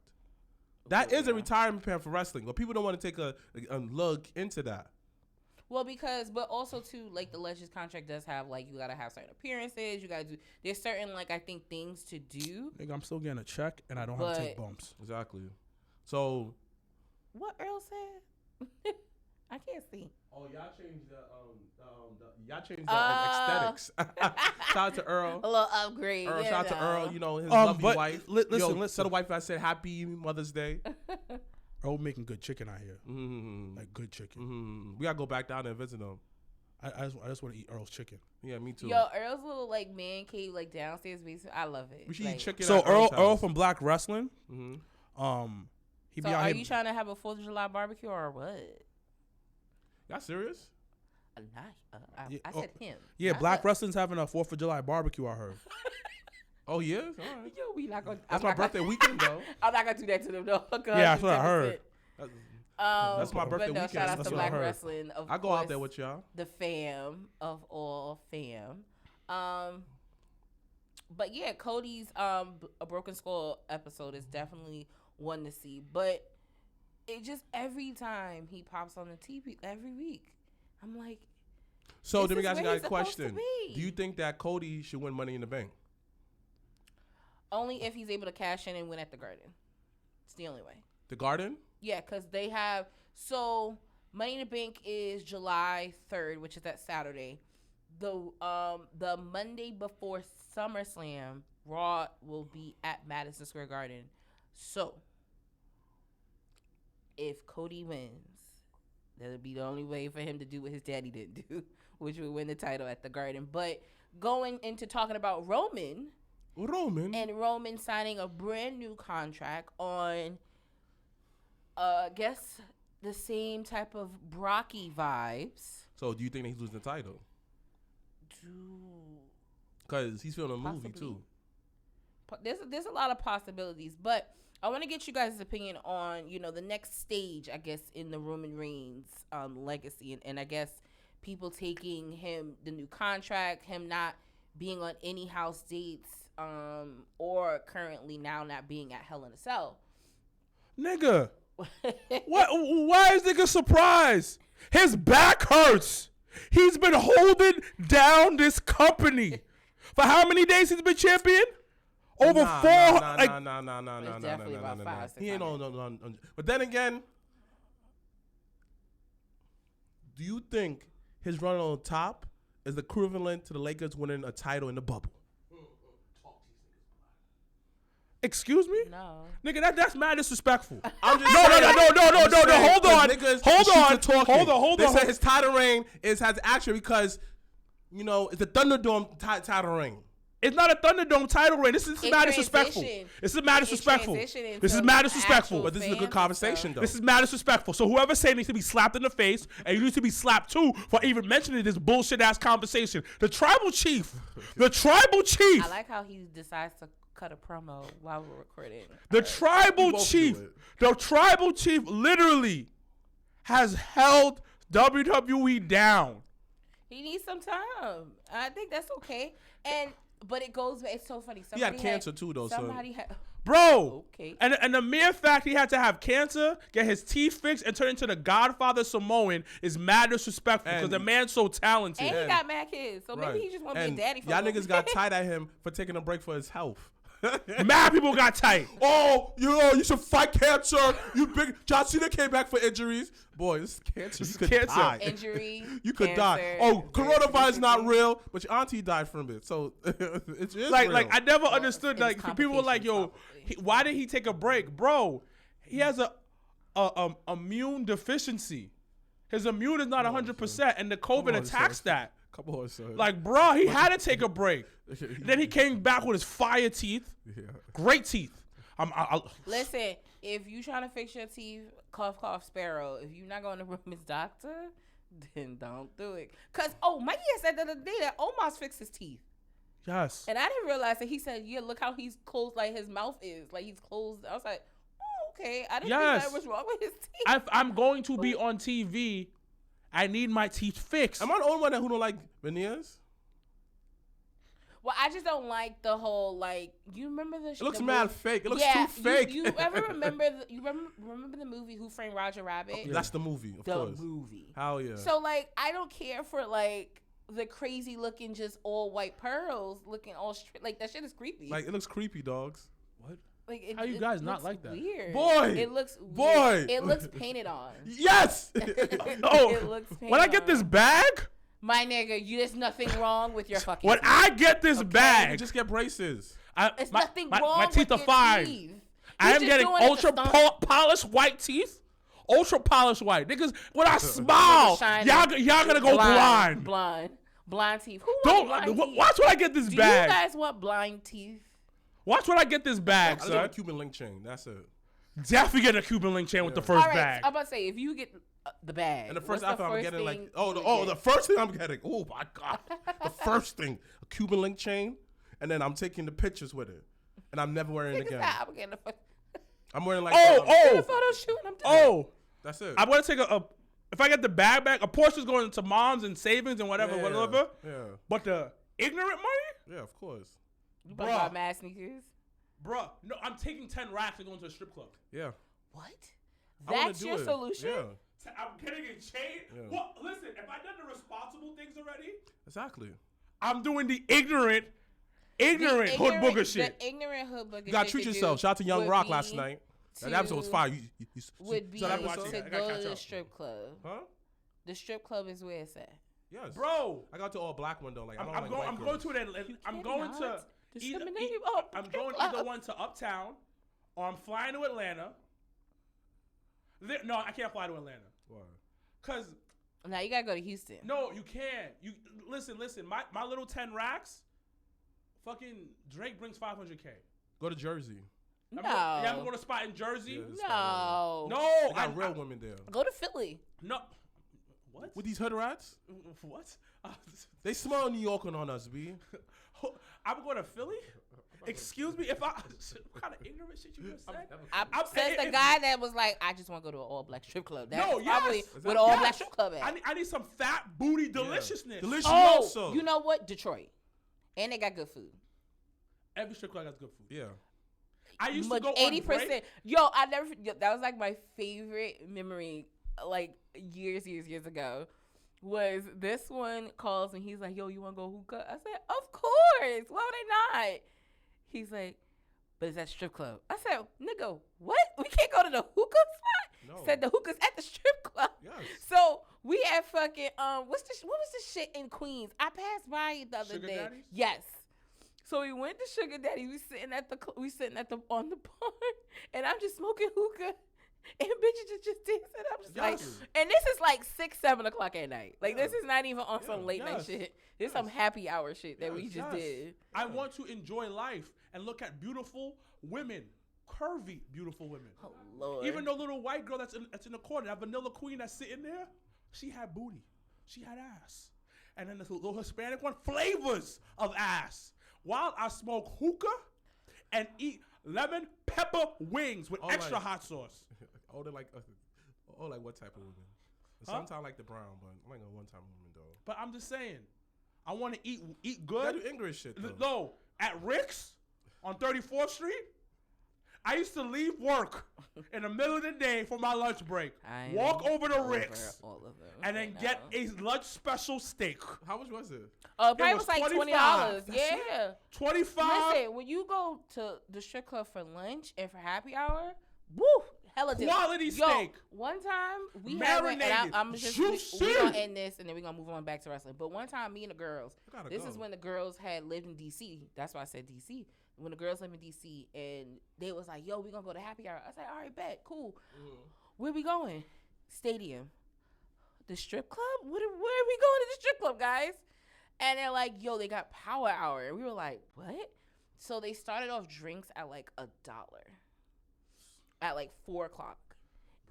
That is a retirement plan for wrestling, but people don't want to take a look into that. Well, but also too, like the Legends contract does have like you gotta have certain appearances. You gotta do. There's certain like I think things to do. Nigga, I'm still getting a check and I don't have to take bumps. Exactly. So. What Earl said? I can't see. Oh, y'all changed the aesthetics. Shout out to Earl. A little upgrade. Shout out to Earl. You know his lovely wife. Listen. Tell the wife I said Happy Mother's Day. Earl making good chicken out here. Mm-hmm. Like good chicken. Mm-hmm. We gotta go back down there and visit him. I just want to eat Earl's chicken. Yeah, me too. Yo, Earl's little like man cave like downstairs basement. I love it. We should eat chicken. So Earl from Black Wrestling. Mm-hmm. He so be out are here. you trying to have a 4th of July barbecue or what? Y'all serious? I said him. Yeah, Black Wrestling's having a 4th of July barbecue. I heard. Oh yeah. All right. Yo, we not gonna. That's my birthday weekend though. I'm not gonna do that to them though. Yeah, that's what I heard. That's my birthday weekend. Shout out That's to what I Black heard. Wrestling. Of I go course, out there with y'all. The fam of all fam. But yeah, Cody's A Broken Skull episode is definitely one to see. But it just every time he pops on the TV every week, I'm like. So then we got a question. Do you think that Cody should win Money in the Bank? Only if he's able to cash in and win at the Garden. It's the only way. The Garden? Yeah, because they have. So Money in the Bank is July 3rd, which is that Saturday. The Monday before SummerSlam, Raw will be at Madison Square Garden. So if Cody wins, that'll be the only way for him to do what his daddy didn't do, which would win the title at the Garden. But going into talking about Roman signing a brand new contract on, guess the same type of Brocky vibes. So do you think that he's losing the title? Because he's filming a movie too. There's a lot of possibilities, but I want to get you guys' opinion on, the next stage, I guess, in the Roman Reigns legacy. And I guess people taking him, the new contract, him not being on any house dates, or currently now not being at Hell in a Cell. Nigga. Why is nigga surprised? His back hurts. He's been holding down this company. For how many days he's been champion? Over 400. No. He ain't on. No. But then again, do you think his run on top is equivalent to the Lakers winning a title in the bubble? Excuse me? No. Nigga, that's mad disrespectful. I'm just No. Hold on. They said his title reign has action because, it's a Thunderdome title reign. It's not a Thunderdome title reign. This is mad disrespectful. This is mad disrespectful. But this is a good conversation, though. This is mad disrespectful. So whoever said needs to be slapped in the face, and you need to be slapped too for even mentioning this bullshit ass conversation. The tribal chief. I like how he decides to cut a promo while we're recording. The tribal chief literally has held WWE down. He needs some time. I think that's okay. But it goes back. It's so funny. He had cancer too, though. Bro. Okay. And the mere fact he had to have cancer, get his teeth fixed, and turn into the Godfather Samoan is mad disrespectful because the man's so talented. And he got mad kids, so maybe he just want to be a daddy for y'all niggas got tight at him for taking a break for his health. Mad people got tight. Oh, you should fight cancer. You big John Cena came back for injuries. Boy, this is cancer. You could die. Injury. You could die. Oh, coronavirus not real, but your auntie died from it. So it's real. Like I never understood. Like people were like, "Yo, why did he take a break, bro? He has a immune deficiency. His immune is not 100%, and the COVID attacks that. Come on, son. Like, bro, he had to take a break. Then he came back with his fire teeth. Yeah. Great teeth. Listen, if you trying to fix your teeth, cough, cough, sparrow. If you're not going to Roman's doctor, then don't do it. Because, Mikey had said the other day that Omar's fixed his teeth. Yes. And I didn't realize that. He said, yeah, look how he's closed, like his mouth is. Like he's closed. I was like, oh, okay. I didn't think that was wrong with his teeth. If I'm going to be on TV, I need my teeth fixed. Am I the only one who don't like veneers? Well, I just don't like the whole, like, you remember the It looks mad fake. It looks too fake. You ever remember remember the movie Who Framed Roger Rabbit? Yeah. That's the movie, of course. The movie. Hell yeah. So, like, I don't care for, like, the crazy looking just all white pearls looking all straight. Like, that shit is creepy. Like, it looks creepy, dogs. What? Like, how you guys not like that? Weird. Boy. It looks Boy. Weird. It looks painted on. Yes. It looks painted when I get this bag... My nigga, there's nothing wrong with your fucking when teeth. I get this bag... You just get braces. It's nothing wrong my teeth with are your fine. teeth. I am getting ultra polished white teeth. Ultra polished white. Niggas, when I smile, y'all gonna go blind. Blind teeth. Who Don't wants blind teeth? watch when I get this bag. Do you guys want blind teeth? Watch when I get this bag, I son. got a Cuban link chain. That's it. Definitely get a Cuban link chain with the first bag. I'm about to say, if you get the bag. And the first outfit I'm getting, like, the the first thing I'm getting, oh my God. The first thing, a Cuban link chain, and then I'm taking the pictures with it. And I'm never wearing it again. I'm getting I'm wearing like a photo shoot and I'm done. That's it. I'm going to take if I get the bag back, a portion's going into moms and savings and whatever. Yeah. But the ignorant money? Yeah, of course. You buy mad sneakers? Bruh, no, I'm taking 10 racks and going to a strip club. Yeah. What? That's your solution? Yeah. I'm getting a chain. Yeah. Well, listen, if I done the responsible things already, exactly. I'm doing the ignorant hood booger shit. The ignorant hood booger shit. You gotta treat yourself. Shout out to Young Rock last night. That episode was fire. Would be to go to the strip club. Huh? The strip club is where it's at. Yes, bro. I got to all black one though. Like I'm going to either one to Uptown, or I'm flying to Atlanta. No, I can't fly to Atlanta. Why? Cause now you gotta go to Houston. No, you can't. You listen. My little 10 racks. Fucking Drake brings 500K. Go to Jersey. No. I'm going to spot in Jersey. Yeah, no. They got real women there. Go to Philly. No. What? With these hood rats? What? They smell New York on us, B. I'm going to Philly? Excuse me, if what kind of ignorant shit you just said? I'm says the guy that was like, I just want to go to an all-black strip club. That's probably yes. with all-black strip club at. I need some fat booty deliciousness. Yeah. Delicious also. You know what? Detroit. And they got good food. Every strip club has good food. Yeah. I used to go 80%. Yo, I never forget. That was like my favorite memory, like years ago. Was this one calls and he's like, yo, you want to go hookah? I said, of course. Why would I not? He's like, but it's at strip club. I said, nigga, what? We can't go to the hookah spot? No. Said the hookah's at the strip club. Yes. So we at fucking what was the shit in Queens? I passed by it the other Sugar day. Daddies? Yes. So we went to Sugar Daddy. We sitting on the bar, and I'm just smoking hookah, and bitches just dancing. I'm just like, and this is like 6-7 o'clock at night. Like this is not even on some late night shit. This is some happy hour shit that we just did. I want to enjoy life and look at beautiful women, curvy beautiful women. Oh Lord! Even the little white girl that's in the corner, that vanilla queen that's sitting there, she had booty, she had ass, and then the little Hispanic one, flavors of ass. While I smoke hookah and eat lemon pepper wings with extra hot sauce. They're like what type of women? Sometimes like the brown, but I'm like a one-time woman though. But I'm just saying, I want to eat good. That do English shit though. No, at Rick's on 34th Street, I used to leave work in the middle of the day for my lunch break, walk over to Rick's, and then get a lunch special steak. How much was it? Probably was like $20. Yeah. 25. Listen, when you go to the strip club for lunch and for happy hour, woo, hella different. Quality steak. One time we marinated, and I'm just we gonna end this and then we're gonna move on back to wrestling. But one time, me and the girls, this is when the girls had lived in DC. That's why I said DC. When the girls live in DC and they was like, yo, we gonna go to happy hour. I said, all right, bet, cool. Where we going? Stadium. The strip club? Where are we going to the strip club, guys? And they're like, yo, they got power hour. And we were like, what? So they started off drinks at like $1. at like 4:00.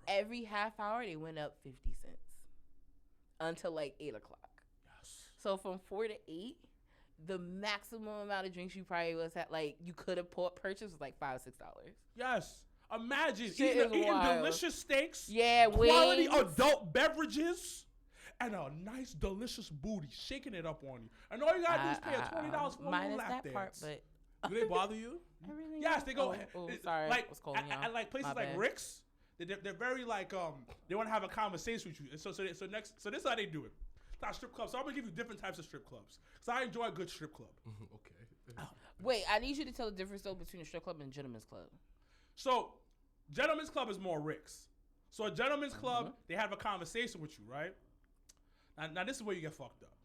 Every half hour they went up 50 cents until like 8:00. Yes. So from 4 to 8, the maximum amount of drinks you probably was at, like, you could have purchased was like $5-6. Yes. Imagine Shit eating is wild. delicious steaks, Yeah, quality wings. adult beverages, and a nice delicious booty shaking it up on you. And all you gotta do is pay $20 for a little minus lap that part, dance. but Do they bother you? I really Yes, they go. sorry, like I was calling y'all. at like places My like bad. Rick's. They're very like they want to have a conversation with you. And so this is how they do it. It's not strip clubs. So I'm gonna give you different types of strip clubs because I enjoy a good strip club. Okay. Wait, I need you to tell the difference though between a strip club and a gentleman's club. So gentleman's club is more Rick's. So a gentleman's club, they have a conversation with you, right? Now this is where you get fucked up.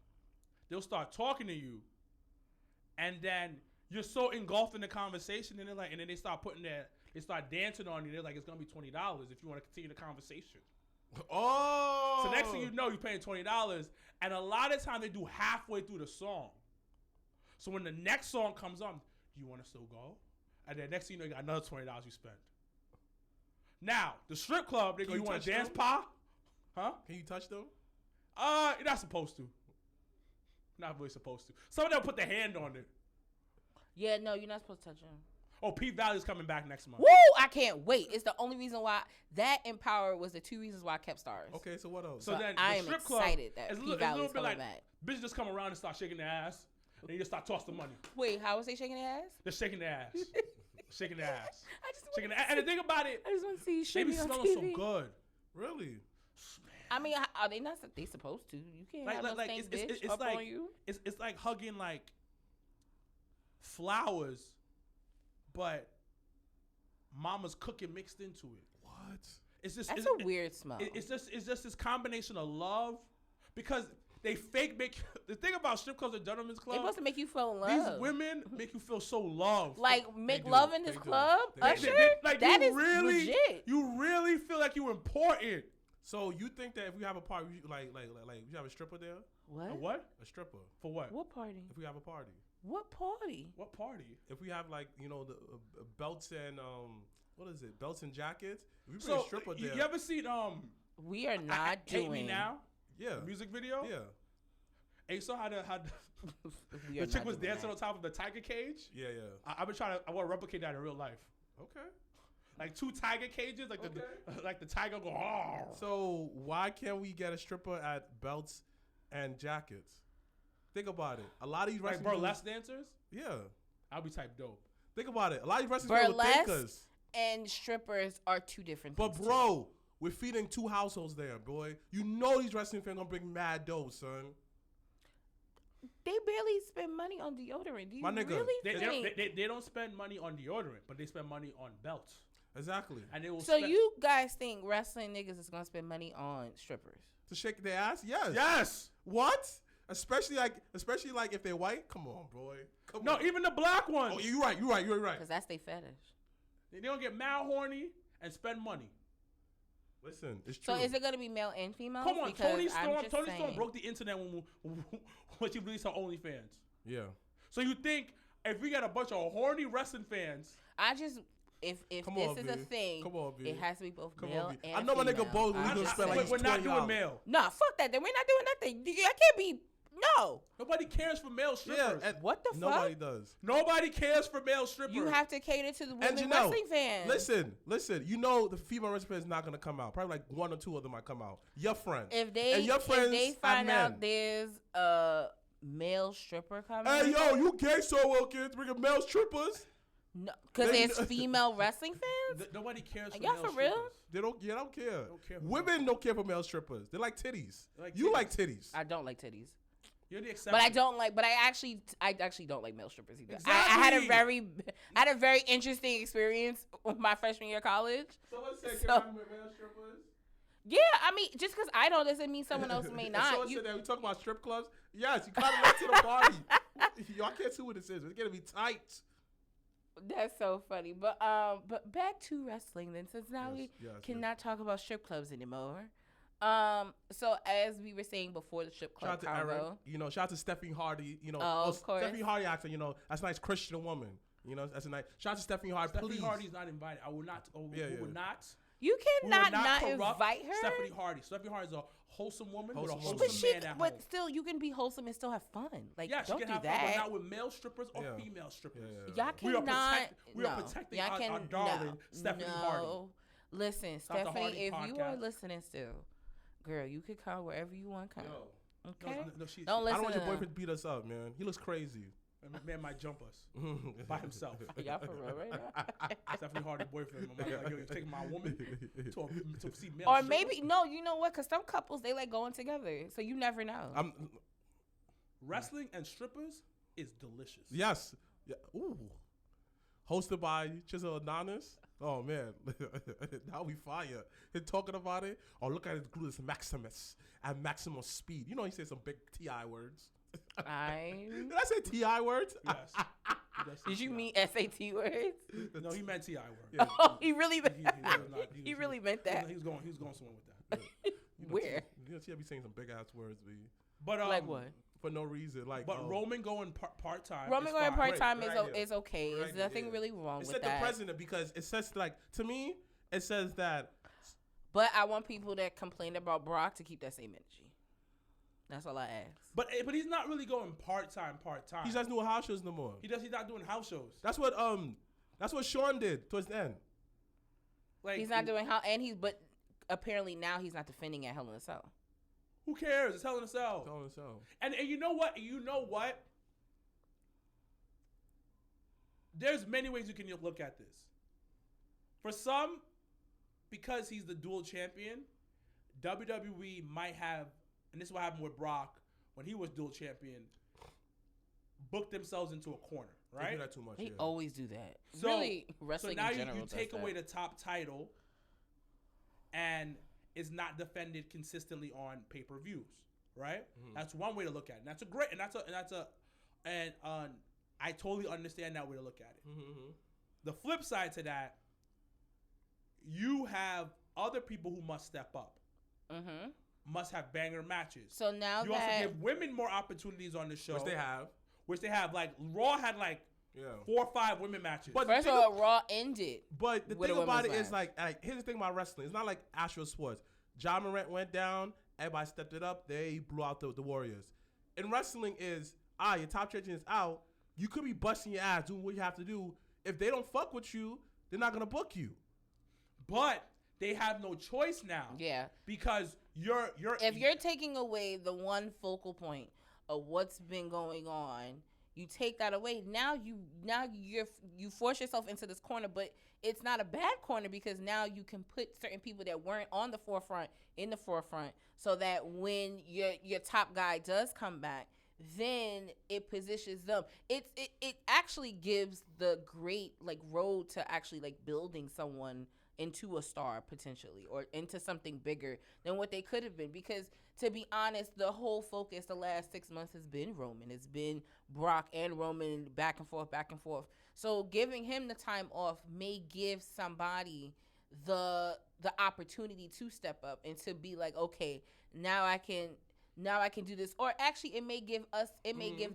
They'll start talking to you, and then you're so engulfed in the conversation, and then they start they start dancing on you. They're like, it's gonna be $20 if you want to continue the conversation. Oh. So next thing you know, you're paying $20, and a lot of times they do halfway through the song. So when the next song comes on, do you want to still go? And then next thing you know, you got another $20 you spend. Now the strip club, they go, Can you you want to touch dance, them? pa? Huh? Can you touch them? You're not supposed to. Not really supposed to. Some of them put their hand on it. Yeah, no, you're not supposed to touch him. Oh, Pete Valley's coming back next month. Woo! I can't wait. It's the only reason why that and Power was the two reasons why I kept Stars. Okay, so what else? So then I the am strip club excited that is P a Valley's little bit coming like back. bitches just come around and start shaking their ass, and you just start tossing the money. Wait, how was they shaking their ass? They're shaking their ass, shaking their ass, I just shaking want their ass. And the thing about it, I just want to see you they be shaking on smelling TV. so good. Really? I mean, are they not? They supposed to. You can't have no stank bitch up like on you. it's like hugging like flowers, but mama's cooking mixed into it. What? It's just That's a weird smell. It's just this combination of love, because they fake make the thing about strip clubs and gentlemen's It's clubs. supposed to make you feel in love. These women make you feel so loved. like make do. love in They this do. club, They do. Usher. like That you is really, legit. you really feel like you're important. So you think that if we have a party, like we have a stripper there? What? A what? A stripper. For what? What party? If we have a party. What party? What party? If we have like, the belts and what is it? Belts and jackets. If we bring So a stripper you there. ever seen We are not I doing. Hate Me Now? Yeah. The music video? Yeah. And you saw how the We are chick not was doing dancing that. on top of the tiger cage? Yeah, yeah. I want to replicate that in real life. Okay. Like two tiger cages, like like the tiger go. Oh. So why can't we get a stripper at belts and jackets? Think about it. A lot of these Like wrestling burlesque dancers? Yeah. I'll be type dope. Think about it. A lot of these wrestling people would thank Burlesque us. and strippers are two different But things. bro, we're feeding two households there, boy. You know these wrestling fans gonna bring mad dough, son. They barely spend money on deodorant. Do you My nigga, really They don't spend money on deodorant, but they spend money on belts. Exactly. And they will So you guys think wrestling niggas is gonna spend money on strippers? To shake their ass? Yes. Yes. What? Especially like if they're white? Come on, boy. Come No, on. even the black ones. Oh, you're right. Because that's their fetish. They don't get mad horny and spend money. Listen, it's true. So is it gonna be male and female? Come on, Because Tony I'm Storm. just Tony Storm saying. broke the internet when she released her OnlyFans. Yeah. So you think if we got a bunch of horny wrestling fans, If Come this on, is B. a thing, Come on, B. it has to be both Come male on, B. and I know my female. nigga Bo. We I'm gonna just spend like saying. we're not $20. doing male. Nah, fuck that. Then we're not doing nothing. I can't be. No. Nobody cares for male Yeah. strippers. And What the nobody fuck? does. Nobody cares for male strippers. You have to cater to the And women wrestling fans. listen. You know the female wrestling fan is not gonna come out. Probably like one or two of them might come out. Your friends. If they and your friends if they are find out men. there's a male stripper coming, Hey yo, you gay so Wilkins bringing male strippers? no, because They- there's female wrestling fans. Nobody cares for Y'all male for real? strippers. They don't care. Don't care for Women don't care for male strippers. They like titties. They like You titties. like titties. I don't like titties. You're the exception. But I don't like. But I actually don't like male strippers either. Exactly. I had a very interesting experience with my freshman year of college. Someone said So- can I with male strippers? Yeah, I mean, just because I don't doesn't mean someone else may not. Someone You, said that we talking about strip clubs. Yes, you kind of went to the party. Yo, I can't see what this is. It's gonna be tight. that's so funny. But back to wrestling then, since now we cannot talk about strip clubs anymore. So as we were saying before the strip Shout club out to Eric. combo, Shout out to Stephanie Hardy. of course. Stephanie Hardy actor. That's a nice Christian woman. You know, that's a night. Shout out to Stephanie Hardy. Stephanie Please. Hardy's not invited. I will not. Would not. You cannot not corrupt invite her. Stephanie Hardy. Stephanie Hardy's a wholesome woman with a wholesome man at home. But still, you can be wholesome and still have fun. Like, yeah, don't she can do have that. fun, but not with male strippers or female strippers. Y'all cannot. We are protecting our darling Stephanie Hardy. Listen, Stop Stephanie, if podcast. you are listening still, girl, you could come wherever you want to come. Okay? No, don't listen. I don't want your boyfriend to beat us up, man. He looks crazy. Man might jump us by himself. Y'all for real right now? Stephanie Hardy boyfriend. Like, yo, you're taking my woman to see male. Or maybe no. You know what? Because some couples they like going together, so you never know. Wrestling and strippers is delicious. Yes. Yeah. Ooh. Hosted by Chisel Adonis. Oh man, now we fire. He's talking about it. Oh, look at his gluteus maximus at maximum speed. You know he said some big TI words. Did I say TI words? Yes. Did you mean SAT words? No, he meant TI words. Yeah. Oh, he really meant he really meant that. He was going somewhere with that. Where? You know, TI be saying some big ass words, but like what? For no reason, like. But Roman going part time. Roman going part time is okay. There's nothing really wrong with that. It said the president because it says like to me it says that. But I want people that complain about Brock to keep that same energy. That's all I ask. But he's not really going part time. He's not doing house shows no more. He's not doing house shows. That's what Sean did towards the end. Like he's not doing but apparently now he's not defending at Hell in a Cell. Who cares? It's Hell in a Cell. And you know what? There's many ways you can look at this. For some, because he's the dual champion, WWE might have, and this is what happened with Brock when he was dual champion, booked themselves into a corner, right? They do that too much. They always do that. So, really, wrestling so now in general you take away the top title, and it's not defended consistently on pay-per-views, right? Mm-hmm. That's one way to look at it. And I totally understand that way to look at it. Mm-hmm. The flip side to that, you have other people who must step up. Mm-hmm. Must have banger matches. So now you also give women more opportunities on the show, which they have. Like Raw had 4 or 5 women matches. But first of all, Raw ended. But the thing about it is like here's the thing about wrestling. It's not like actual sports. John Morant went down. Everybody stepped it up. They blew out the Warriors. In wrestling is your top champion is out. You could be busting your ass doing what you have to do. If they don't fuck with you, they're not gonna book you. But they have no choice now. Yeah. Because if you're taking away the one focal point of what's been going on, you take that away. Now you force yourself into this corner, but it's not a bad corner because now you can put certain people that weren't on the forefront in the forefront, so that when your top guy does come back, then it positions them. It actually gives the great road to actually building someone into a star potentially or into something bigger than what they could have been, because to be honest, the whole focus the last 6 months has been Roman. It's been Brock and Roman back and forth. So giving him the time off may give somebody the opportunity to step up and to be like, okay, now I can do this. Or actually it may give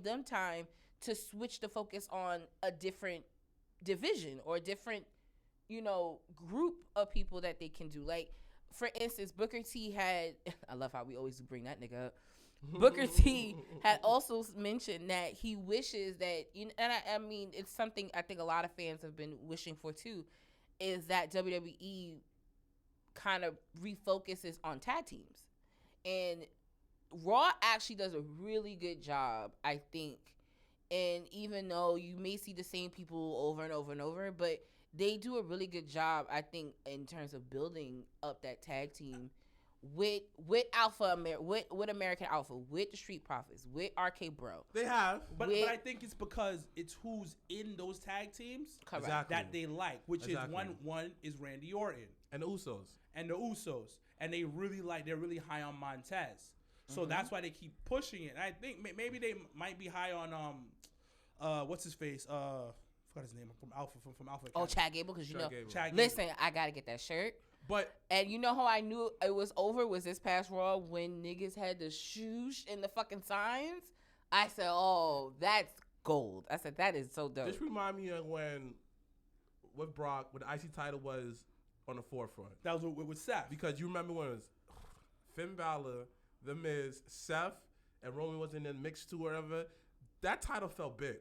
them time to switch the focus on a different division or different group of people that they can do. Like, for instance, Booker T had, I love how we always bring that nigga up. Booker T had also mentioned that he wishes that, and I mean, it's something I think a lot of fans have been wishing for too, is that WWE kind of refocuses on tag teams. And Raw actually does a really good job, I think. And even though you may see the same people over and over and over, but they do a really good job, I think, in terms of building up that tag team with American Alpha, with the Street Profits, with RK Bro. They have, but I think it's because it's who's in those tag teams that they like, which is one is Randy Orton and the Usos, and they're really high on Montez, so that's why they keep pushing it. And I think maybe they might be high on what's his face. Forgot his name from Alpha from Alpha. Oh, Chad Gable, because listen, I gotta get that shirt. And you know how I knew it was over was this past Raw when niggas had the shoosh and the fucking signs. I said, oh, that's gold. I said, that is so dope. This remind me of when with Brock, when the IC title was on the forefront. That was with Seth. Because you remember when it was Finn Balor, The Miz, Seth, and Roman was in the mix too, or whatever. That title felt big.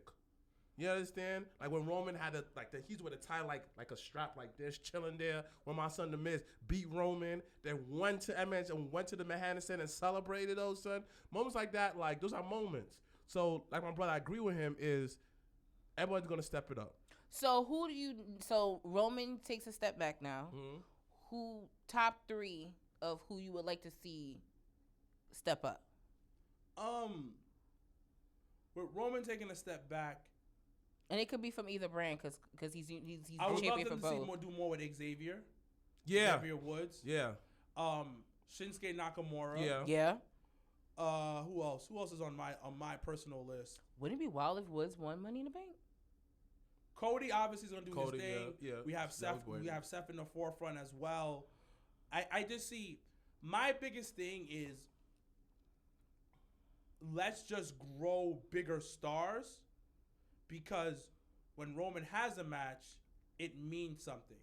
You understand? Like when Roman had he's with a title like a strap like this, chilling there. When my son The Miz beat Roman, then went to MS and went to the Manhattan Center and celebrated those, son. Moments like that, like those are moments. So like my brother, I agree with him. Is everyone's gonna step it up. So so Roman takes a step back now. Mm-hmm. Who top 3 of who you would like to see step up? With Roman taking a step back, and it could be from either brand because he's I would the champion love for them to both. do more with Xavier. Yeah. Xavier Woods. Yeah. Shinsuke Nakamura. Yeah. Yeah. Who else? Who else is on my personal list? Wouldn't it be wild if Woods won Money in the Bank? Cody obviously is gonna do his thing. Yeah. We have Seth. We have Seth in the forefront as well. I just see my biggest thing is let's just grow bigger stars, because when Roman has a match, it means something.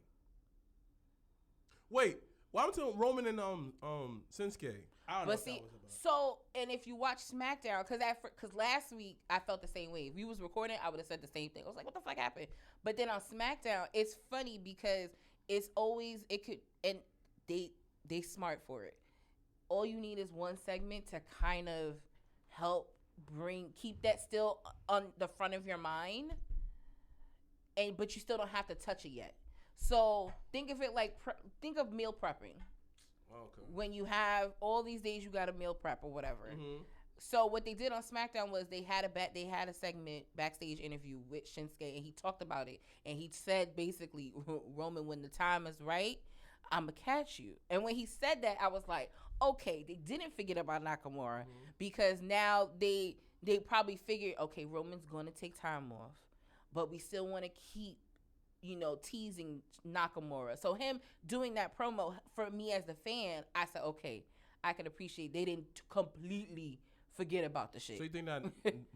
Wait, why am I telling Roman and Shinsuke? I don't know what that was about. So, and if you watch SmackDown, because last week I felt the same way. If we was recording, I would have said the same thing. I was like, what the fuck happened? But then on SmackDown, it's funny because it's always, and they smart for it. All you need is one segment to kind of help keep that still on the front of your mind, but you still don't have to touch it yet. So think of it think of meal prepping. Okay. When you have all these days, you got to meal prep or whatever. Mm-hmm. So what they did on SmackDown was they had a segment, backstage interview with Shinsuke, and he talked about it, and he said basically, Roman, when the time is right, I'ma catch you. And when he said that, I was like, okay, they didn't forget about Nakamura, because now they probably figured, okay, Roman's going to take time off, but we still want to keep, teasing Nakamura. So him doing that promo, for me as the fan, I said, okay, I can appreciate they didn't completely forget about the shit. So you think that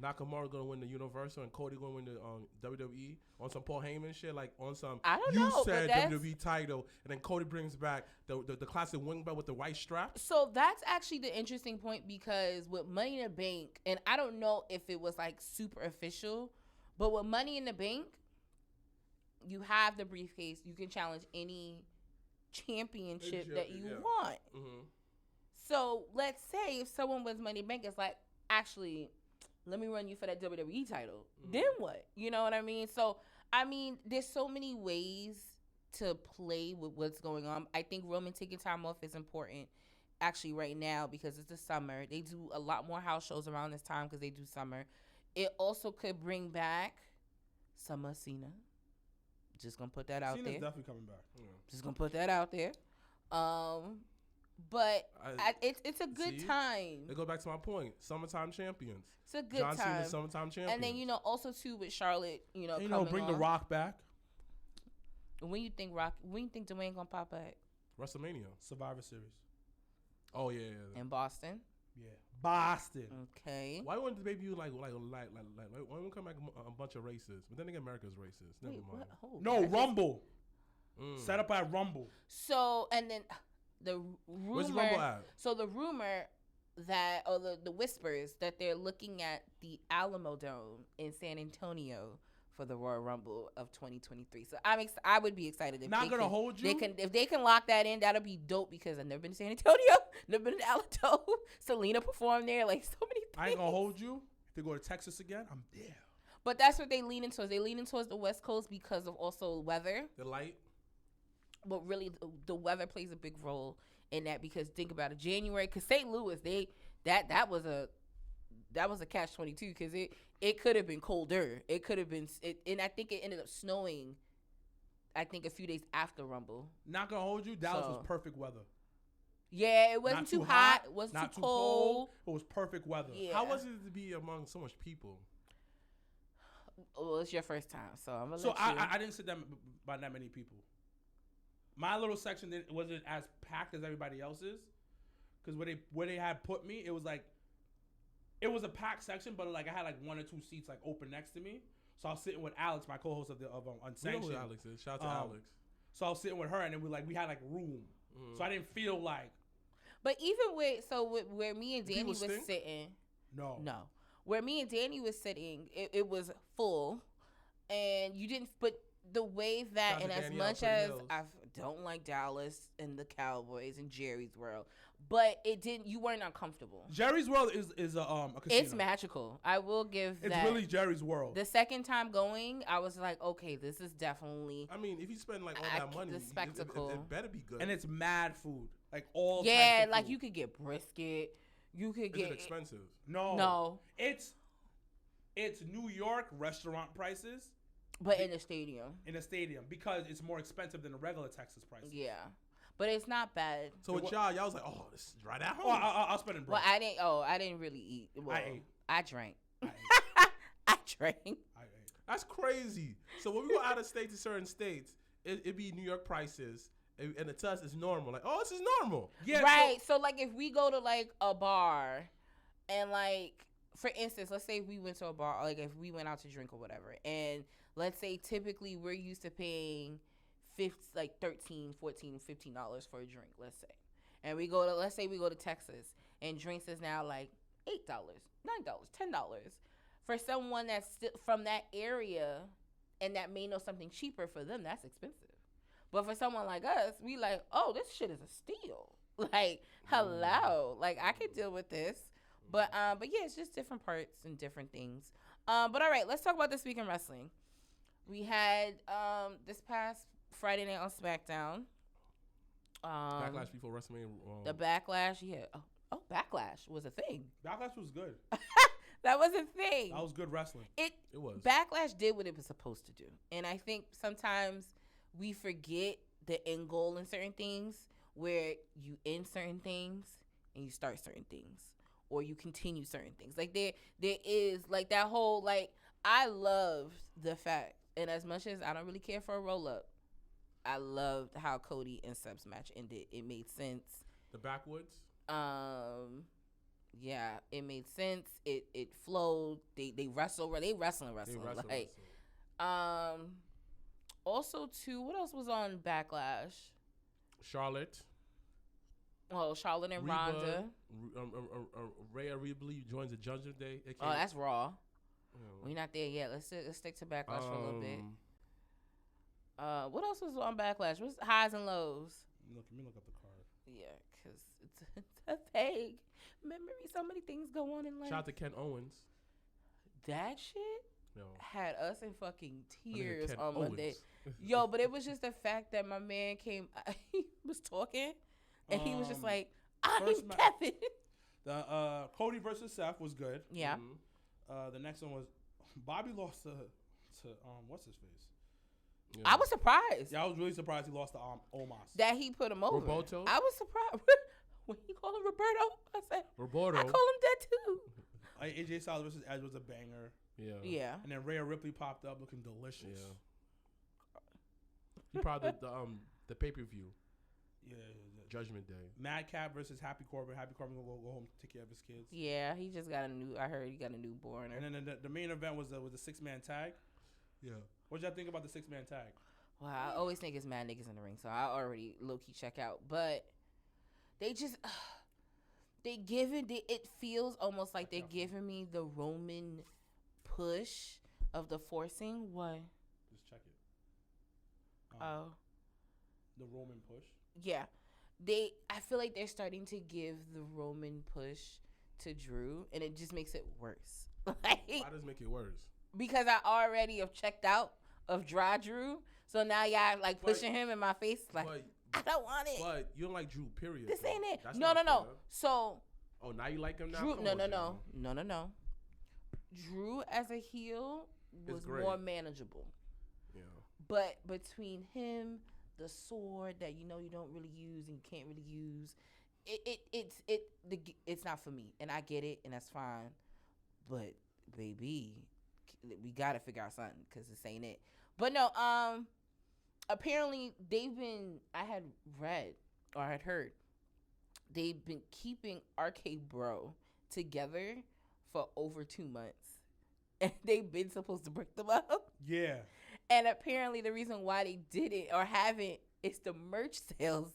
Nakamura gonna win the Universal and Cody gonna win the WWE on some Paul Heyman shit, like on some I don't you know, said but WWE title, and then Cody brings back the classic wing belt with the white strap? So that's actually the interesting point, because with Money in the Bank, and I don't know if it was like super official, but with Money in the Bank, you have the briefcase. You can challenge any championship that you want. Mm-hmm. So let's say if someone wins Money in the Bank, it's like, actually, let me run you for that WWE title. Mm-hmm. Then what? You know what I mean? So, I mean, there's so many ways to play with what's going on. I think Roman taking time off is important, actually, right now, because it's the summer. They do a lot more house shows around this time because they do summer. It also could bring back Summer Cena. Just gonna put that out there. Cena's definitely coming back. Yeah. Just gonna put that out there. But it's a good time. It goes back to my point. Summertime champions. It's a good John time. Cena's summertime champion. And then also too with Charlotte, Bring The Rock back. When you think Dwayne gonna pop back? WrestleMania, Survivor Series. Oh yeah. In Boston. Yeah, Boston. Okay. Why wouldn't the debut like why wouldn't come back a bunch of races? But then again, America's racist. Never mind. No, Rumble. Set up at Rumble. So, and then the rumor. Where's Rumble at? So the rumor that, or the whispers that they're looking at the Alamo Dome in San Antonio for the Royal Rumble of 2023. So I would be excited if hold you. If they can lock that in, that'll be dope, because I've never been to San Antonio, never been to Alamo. Selena performed there, like so many things. I ain't gonna hold you. If they go to Texas again, I'm there. But that's what they lean towards. They lean towards the West Coast because of also weather. The light. But really, the weather plays a big role in that, because think about it, January, because St. Louis, that was a catch-22, because it could have been colder. It could have been, and I think it ended up snowing, I think a few days after Rumble. Not gonna hold you, Dallas was perfect weather. Yeah, it wasn't too hot, it wasn't too cold. It was perfect weather. Yeah. How was it to be among so much people? Well, it's your first time, so I'm gonna So let you. I didn't sit down by that many people. My little section wasn't as packed as everybody else's, because where they had put me, it was like it was a packed section, but like I had like 1 or 2 seats like open next to me. So I was sitting with Alex, my co-host of Unsanctioned. We know who Alex is. Shout out to Alex. So I was sitting with her, and then we had like room. So I didn't feel like. But even with where me and Danny was sitting, no, where me and Danny was sitting, it was full, and you didn't. But the way that, and as much as I don't like Dallas and the Cowboys and Jerry's World, but it didn't. You weren't uncomfortable. Jerry's World is a casino. It's magical. I will give. It's really Jerry's World. The second time going, I was like, okay, this is definitely. I mean, if you spend like all that money, the spectacle, it better be good. And it's mad food, like all. Yeah, types of like food. you could get brisket. You could get. Is it expensive? No. It's New York restaurant prices. But in the stadium. In a stadium, because it's more expensive than the regular Texas prices. Yeah. But it's not bad. So with y'all was like, oh, this is right at home. Oh, I'll spend it, bro. Well, I didn't really eat. Well, I ate. I drank. I drank. That's crazy. So when we go out of state to certain states, it be New York prices. And to us, it's normal. Like, oh, this is normal. Yeah. Right. So like, if we go to like a bar, and like, for instance, let's say we went to a bar, like if we went out to drink or whatever, and let's say typically we're used to paying $13, $14, $15 for a drink, let's say. And let's say we go to Texas and drinks is now like $8, $9, $10. For someone that's from that area and that may know something cheaper, for them, that's expensive. But for someone like us, we like, oh, this shit is a steal. Like, hello. Like, I can deal with this. But yeah, it's just different parts and different things. But all right, let's talk about this week in wrestling. We had this past Friday night on SmackDown. Backlash before WrestleMania. The Backlash, yeah. Oh, Backlash was a thing. Backlash was good. That was a thing. That was good wrestling. It was. Backlash did what it was supposed to do. And I think sometimes we forget the end goal in certain things, where you end certain things and you start certain things, or you continue certain things. Like there is like that whole, like, I loved the fact, and as much as I don't really care for a roll up, I loved how Cody and Seb's match ended. It made sense. The backwoods? Yeah, it made sense. It flowed. They wrestle. They wrestling. Like, also too, what else was on Backlash? Charlotte. Oh, Charlotte and Ronda. Rhea Ripley joins the Judgment Day. Oh, that's Raw. We're not there yet. Let's stick to Backlash for a little bit. What else was on Backlash? What's highs and lows? Let me look up the card. Yeah, because it's a vague memory. So many things go on in life. Shout out to Ken Owens. That shit had us in fucking tears on Owens. Monday. Yo, but it was just the fact that my man came, he was talking, and he was just like, I'm Kevin. The Cody versus Seth was good. Yeah. Mm-hmm. The next one was Bobby lost to what's his face? Yeah. I was surprised. Yeah, I was really surprised he lost to Omos. That he put him over. Roberto? I was surprised. When he called him Roberto, I said, Roberto. I call him that too. AJ Styles versus Edge was a banger. Yeah. And then Rhea Ripley popped up looking delicious. Yeah. He probably the pay-per-view. Yeah. Judgment Day. Madcap versus Happy Corbin. Happy Corbin will go home to take care of his kids. Yeah, he just got I heard he got a newborn. And then the main event was the 6-man tag. Yeah. What y'all think about the 6-man tag? Well, I always think it's mad niggas in the ring, so I already low-key check out. But they just, it feels almost like they're giving me the Roman push of the forcing. What? Just check it. The Roman push? Yeah. I feel like they're starting to give the Roman push to Drew, and it just makes it worse. Like, why does it make it worse? Because I already have checked out of dry Drew, so now y'all like pushing him in my face. Like, I don't want it. But you don't like Drew, period. This ain't it. That's No. fair. So. Oh, now you like him now? Drew, no. Drew as a heel was more manageable. Yeah. But between him, the sword that you don't really use and you can't really use, it's not for me, and I get it, and that's fine. But baby, we gotta figure out something because this ain't it. But no, apparently I had read or I had heard they've been keeping RK Bro together for over 2 months, and they've been supposed to break them up. Yeah. And apparently, the reason why they did it or haven't is the merch sales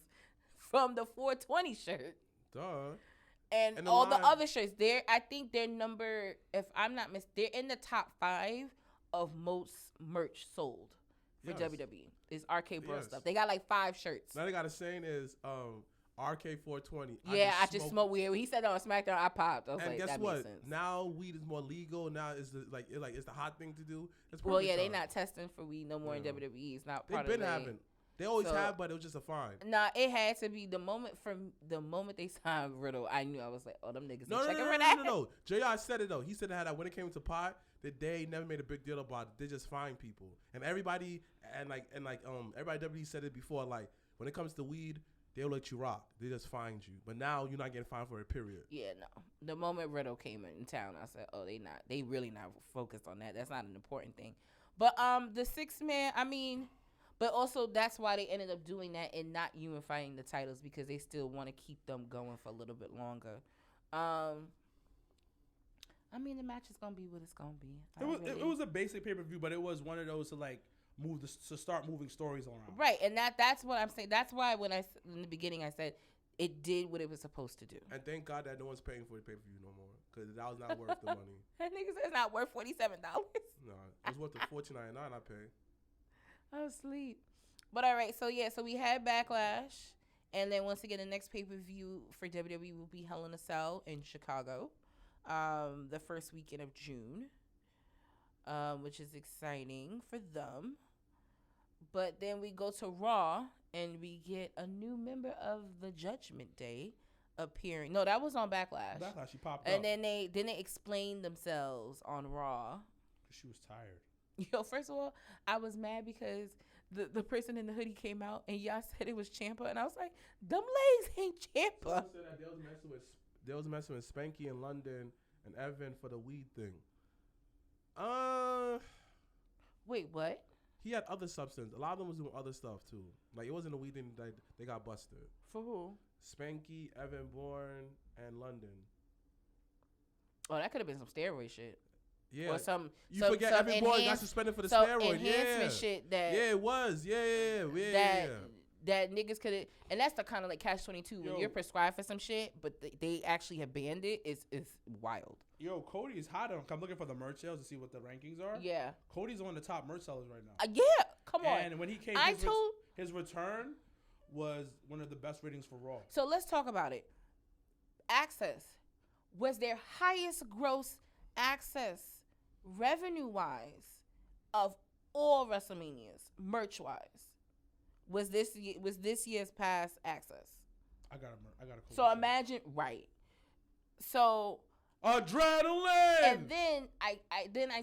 from the 420 shirt. Duh. And all the other shirts. I think they're number, if I'm not they're in the top 5 of most merch sold for WWE. It's RK Bro stuff. They got like 5 shirts. Now they got a saying is RK420. Yeah, I just smoke weed. When he said that on SmackDown, I popped. I was like, guess that what? makes sense. Now weed is more legal. Now it's it's the hot thing to do. Well, yeah, they not testing for weed no more in WWE. It's not part of it. They've been having. They always have, but it was just a fine. Nah, it had to be the moment they signed Riddle. I knew. I was like, oh, them niggas checking for that. No. JR said it though. He said that when it came to pot, that they never made a big deal about it. They just find people, and everybody everybody WWE said it before. Like when it comes to weed, they'll let you rock. They just find you. But now you're not getting fined for a period. Yeah, no. The moment Riddle came in town, I said, oh, they really not focused on that. That's not an important thing. But the 6-man, I mean. But also, that's why they ended up doing that and not unifying the titles, because they still want to keep them going for a little bit longer. I mean, the match is gonna be what it's gonna be. It was a basic pay-per-view, but it was one of those to like to start moving stories around. Right, and that's what I'm saying. That's why in the beginning I said it did what it was supposed to do. And thank God that no one's paying for the pay-per-view no more, because that was not worth the money. That nigga said it's not worth $47. No, it was worth the $14.99 I paid. I was asleep. But all right, so we had Backlash, and then once again the next pay-per-view for WWE will be Hell in a Cell in Chicago, the first weekend of June, which is exciting for them. But then we go to Raw and we get a new member of the Judgment Day appearing. No, that was on Backlash. Backlash, she popped up. And then they explained themselves on Raw. Because she was tired. Yo, first of all, I was mad because the person in the hoodie came out and y'all said it was Ciampa, and I was like, them legs ain't Ciampa. Someone said that they was messing with Spanky in London and Evan for the weed thing. Wait, what? He had other substance. A lot of them was doing other stuff too. Like it wasn't the weed thing that they got busted. For who? Spanky, Evan Bourne, and London. Oh, that could have been some steroid shit. Yeah. Or some forget Evan Bourne got suspended for the steroid. Enhancement shit that. Yeah, it was. Yeah. That niggas could have, and that's the kind of like catch-22 when you're prescribed for some shit, but they actually have banned it. It's wild. Yo, Cody is hot. I'm looking for the merch sales to see what the rankings are. Yeah. Cody's one of the top merch sellers right now. Yeah, come on. And when he came, his return was one of the best ratings for Raw. So let's talk about it. Access was their highest gross access revenue-wise of all WrestleManias, merch-wise. Was this year's past access? I got a so imagine right. So adrenaline. And then I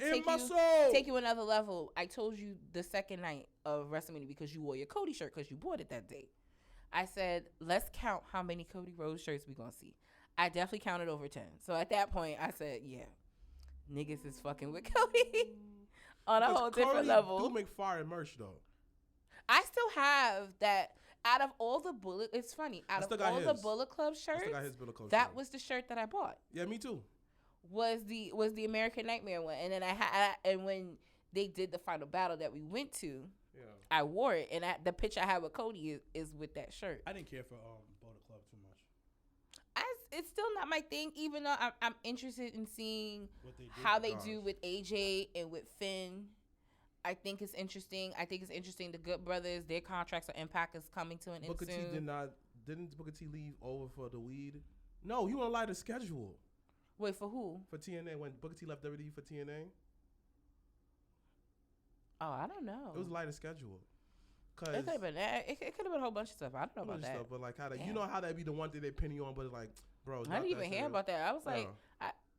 take you another level. I told you the second night of WrestleMania, because you wore your Cody shirt because you bought it that day. I said, let's count how many Cody Rhodes shirts we gonna see. I definitely counted over 10. So at that point, I said, yeah, niggas is fucking with Cody on a whole different level. Do make fire merch though. I still have that. Out of all the Bullet, it's funny. Out of all the Bullet Club shirts, that was the shirt that I bought. Yeah, me too. Was the American Nightmare one, and then and when they did the final battle that we went to, I wore it, and the picture I had with Cody is with that shirt. I didn't care for Bullet Club too much. It's still not my thing, even though I'm interested in seeing how they do with AJ and with Finn. I think it's interesting. The Good Brothers, their contracts or Impact is coming to an end Booker soon. Didn't Booker T leave over for the weed? No, he won't lie to schedule. Wait, for who? For TNA, when Booker T left WWE for TNA. Oh, I don't know. It was lighter schedule. It could have been that. It could have been a whole bunch of stuff. I don't know about that. Stuff, but like you know how that be the one thing they pin you on, but like, bro, I didn't even hear about that. I was like,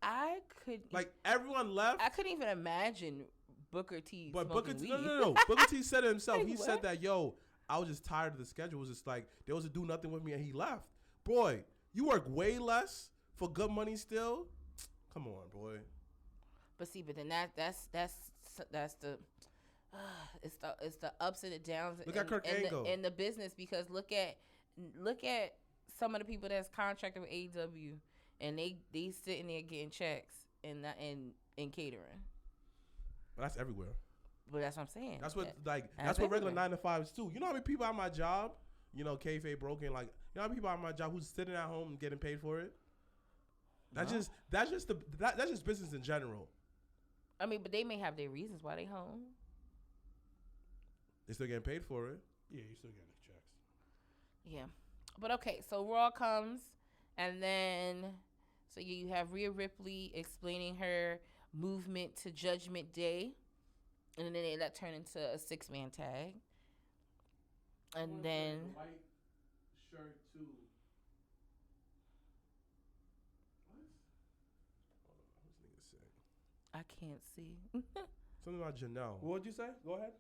I could like everyone left. I couldn't even imagine Booker T. But Booker T, no. Booker T said it himself. Like, he said that, yo, I was just tired of the schedule. It was just like there was a do nothing with me, and he left. Boy, you work way less for good money still. Come on, boy. But see, but then that's the it's the ups and the downs. Look at Kurt Angle in the business, because look at some of the people that's contracted with AEW, and they sitting there getting checks, in catering. But that's everywhere. But that's what I'm saying. That's what that's what regular 9 to 5s too. You know how many people at my job, kayfabe broken, like you know how many people at my job who's sitting at home and getting paid for it? That's just business in general. I mean, but they may have their reasons why they home. They still getting paid for it. Yeah, you still getting the checks. Yeah. But okay, so Raw comes, and then so you have Rhea Ripley explaining her movement to Judgment Day, and then that turned into a 6-man tag. And then the white shirt too. I can't see. Something about Janelle. What would you say? Go ahead.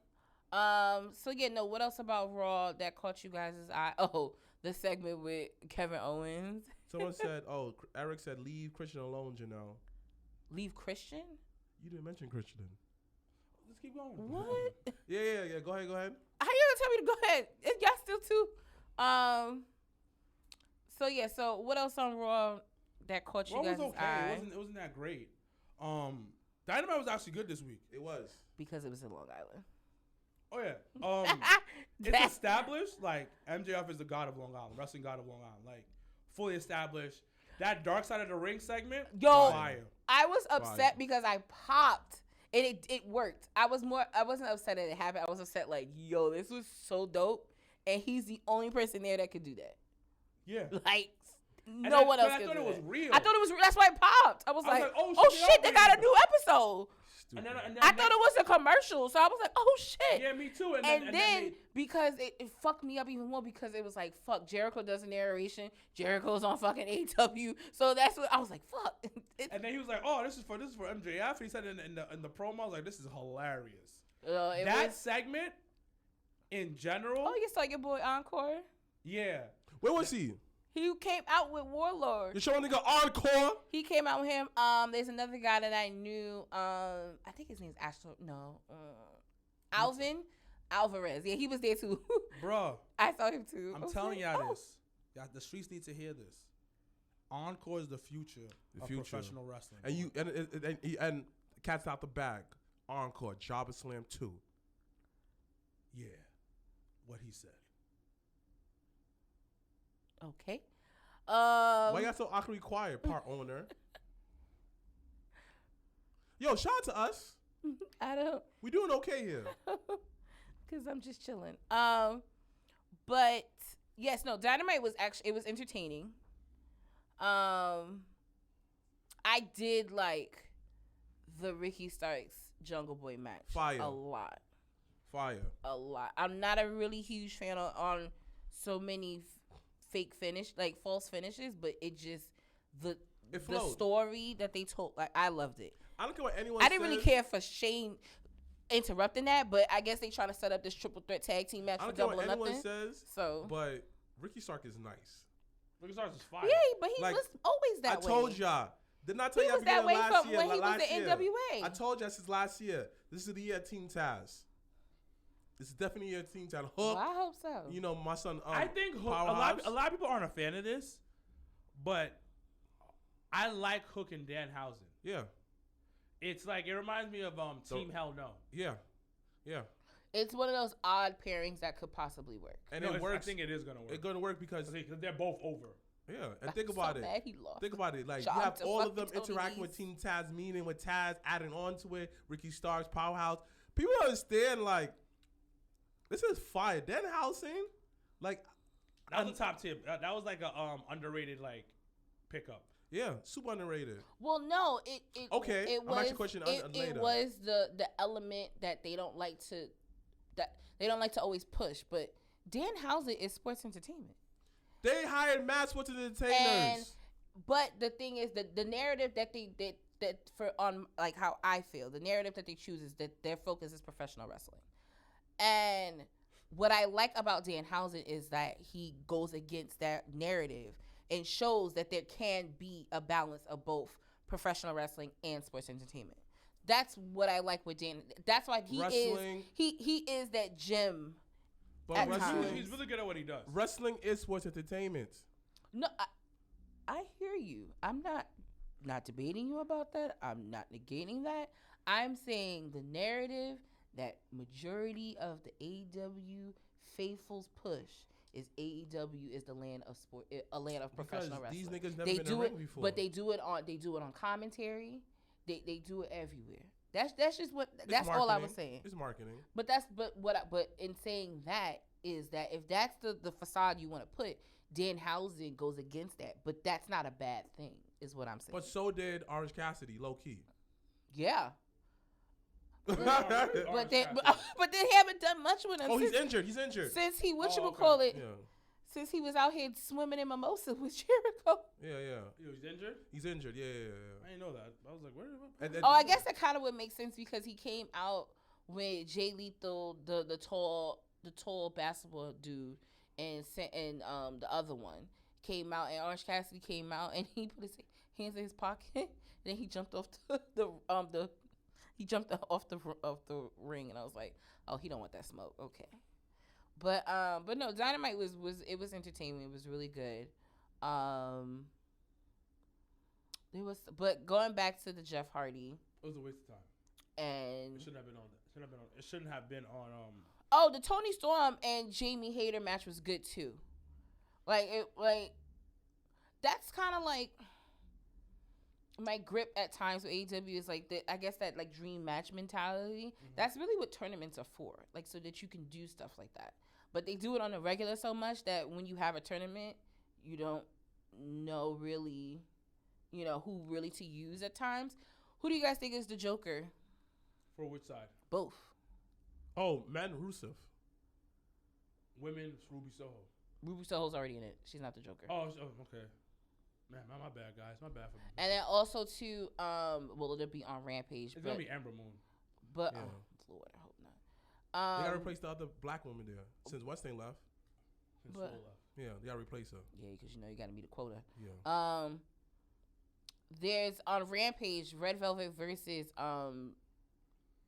So yeah, no. What else about Raw that caught you guys' eye? Oh, the segment with Kevin Owens. Someone said, "Oh, Eric said leave Christian alone, Janelle." Leave Christian? You didn't mention Christian. Let's keep going. What? Yeah. Go ahead. How you gonna tell me to go ahead? Y'all still too. So yeah. So what else on Raw that caught you guys' eye? It wasn't that great. Dynamite was actually good this week. It was because it was in Long Island. Oh yeah. It's established. Like MJF is the god of Long Island, wrestling god of Long Island. Like fully established. That Dark Side of the Ring segment. Yo, fire. I was upset because I popped and it worked. I wasn't upset that it happened. I was upset like, yo, this was so dope, and he's the only person there that could do that. Yeah. Like. No one else. I thought it was real. I thought it was. That's why it popped. I was like, oh shit, they got a new episode. And then I thought it was a commercial, so I was like, oh shit. Yeah, me too. And then because it fucked me up even more because it was like, fuck, Jericho does a narration. Jericho's on fucking AW, so that's what I was like, fuck. And then he was like, oh, this is for MJF. He said in the promo, I was like, this is hilarious. That segment in general. Oh, you saw your boy Encore? Yeah. Where was he? He came out with Warlord. You're showing nigga Encore? He came out with him. There's another guy that I knew. I think his name's Alvin Alvarez. Yeah, he was there too. Bruh. I saw him too. I'm telling y'all this. The streets need to hear this. Encore is the future of professional wrestling. And cat's out the bag. Encore, JobberSlam 2. Yeah. What he said. Okay. Why y'all so awkwardly quiet, part owner? Yo, shout out to us. I don't. We doing okay here. Cause I'm just chilling. But yes, no. Dynamite was it was entertaining. I did like the Ricky Starks Jungle Boy match. Fire. A lot. Fire. A lot. I'm not a really huge fan on so many fake false finishes, but it just the story that they told, like I loved it. I don't care what anyone says. I didn't really care for Shane interrupting that, but I guess they trying to set up this triple threat tag team match for Double or Nothing. I don't care what anyone says. So, but Ricky Stark is nice. Ricky Stark is fire. Yeah, but he was always that way. I told y'all. Didn't I tell y'all that way last from year? when he was in NWA. I told y'all since last year. This is the year of Team Taz. This is definitely your Team Taz. Hook. Well, I hope so. You know, my son. I think Hook. A lot of people aren't a fan of this, but I like Hook and Danhausen. Yeah. It's like it reminds me of Team Hell No. Yeah. Yeah. It's one of those odd pairings that could possibly work. And it works. I think it is gonna work. It's gonna work because they're both over. Yeah, and think about it. Mad he lost. Think about it. Like you have all of them interacting with Team Taz, meaning with Taz adding on to it. Ricky Starks, Powerhouse. People don't understand. Like this is fire. Danhausen, like that was a top tip. That was like a underrated like pickup. Yeah, super underrated. Well, no, it okay. It was, I'm actually questioning later. It was the element that they don't like to always push, but Danhausen is sports entertainment. They hired mad sports entertainers. But the thing is the narrative that that for on like how I feel, the narrative that they choose is that their focus is professional wrestling. And what I like about Danhausen is that he goes against that narrative and shows that there can be a balance of both professional wrestling and sports entertainment. That's what I like with Dan. That's why he is that gem. But he's really good at what he does. Wrestling is sports entertainment. No, I hear you. I'm not not debating you about that. I'm not negating that. I'm saying the narrative that majority of the AEW faithfuls push is AEW is the land of sport, a land of professional wrestling. These niggas never been in the ring before. But they do it on commentary. They do it everywhere. That's just what that's all I was saying. It's marketing. But in saying that is that if that's the facade you want to put, Danhausen goes against that. But that's not a bad thing, is what I'm saying. But so did Orange Cassidy, low key. Yeah. but they haven't done much with him. Oh, he's injured. Since he Yeah. Since he was out here swimming in mimosa with Jericho. Yeah. He's injured? He's injured. Yeah. I didn't know that. I was like, where? I guess that kind of would make sense because he came out with Jay Lethal, the tall basketball dude, and the other one came out, and Orange Cassidy came out, and he put his hands in his pocket. Then he jumped off he jumped off the ring, and I was like, oh, he don't want that smoke. Okay. But no, Dynamite was entertaining. It was really good. But going back to the Jeff Hardy. It was a waste of time. And it shouldn't have been on. It shouldn't have been on. Oh, the Tony Storm and Jamie Hayter match was good too. That's kind of like my grip at times with AEW is like I guess that like dream match mentality. Mm-hmm. That's really what tournaments are for, like so that you can do stuff like that. But they do it on the regular so much that when you have a tournament, you don't know really, who really to use at times. Who do you guys think is the Joker? For which side? Both. Oh, men, Rusev. Women, Ruby Soho. Ruby Soho's already in it. She's not the Joker. Oh, okay. Man, my bad, guys. My bad for me. And then also too, it'll be on Rampage. It's gonna be Ember Moon. But Lord, I hope not. They gotta replace the other black woman there since Westing left. Since Swole left. Yeah, they gotta replace her. Yeah, because you gotta meet a quota. Yeah. There's on Rampage Red Velvet versus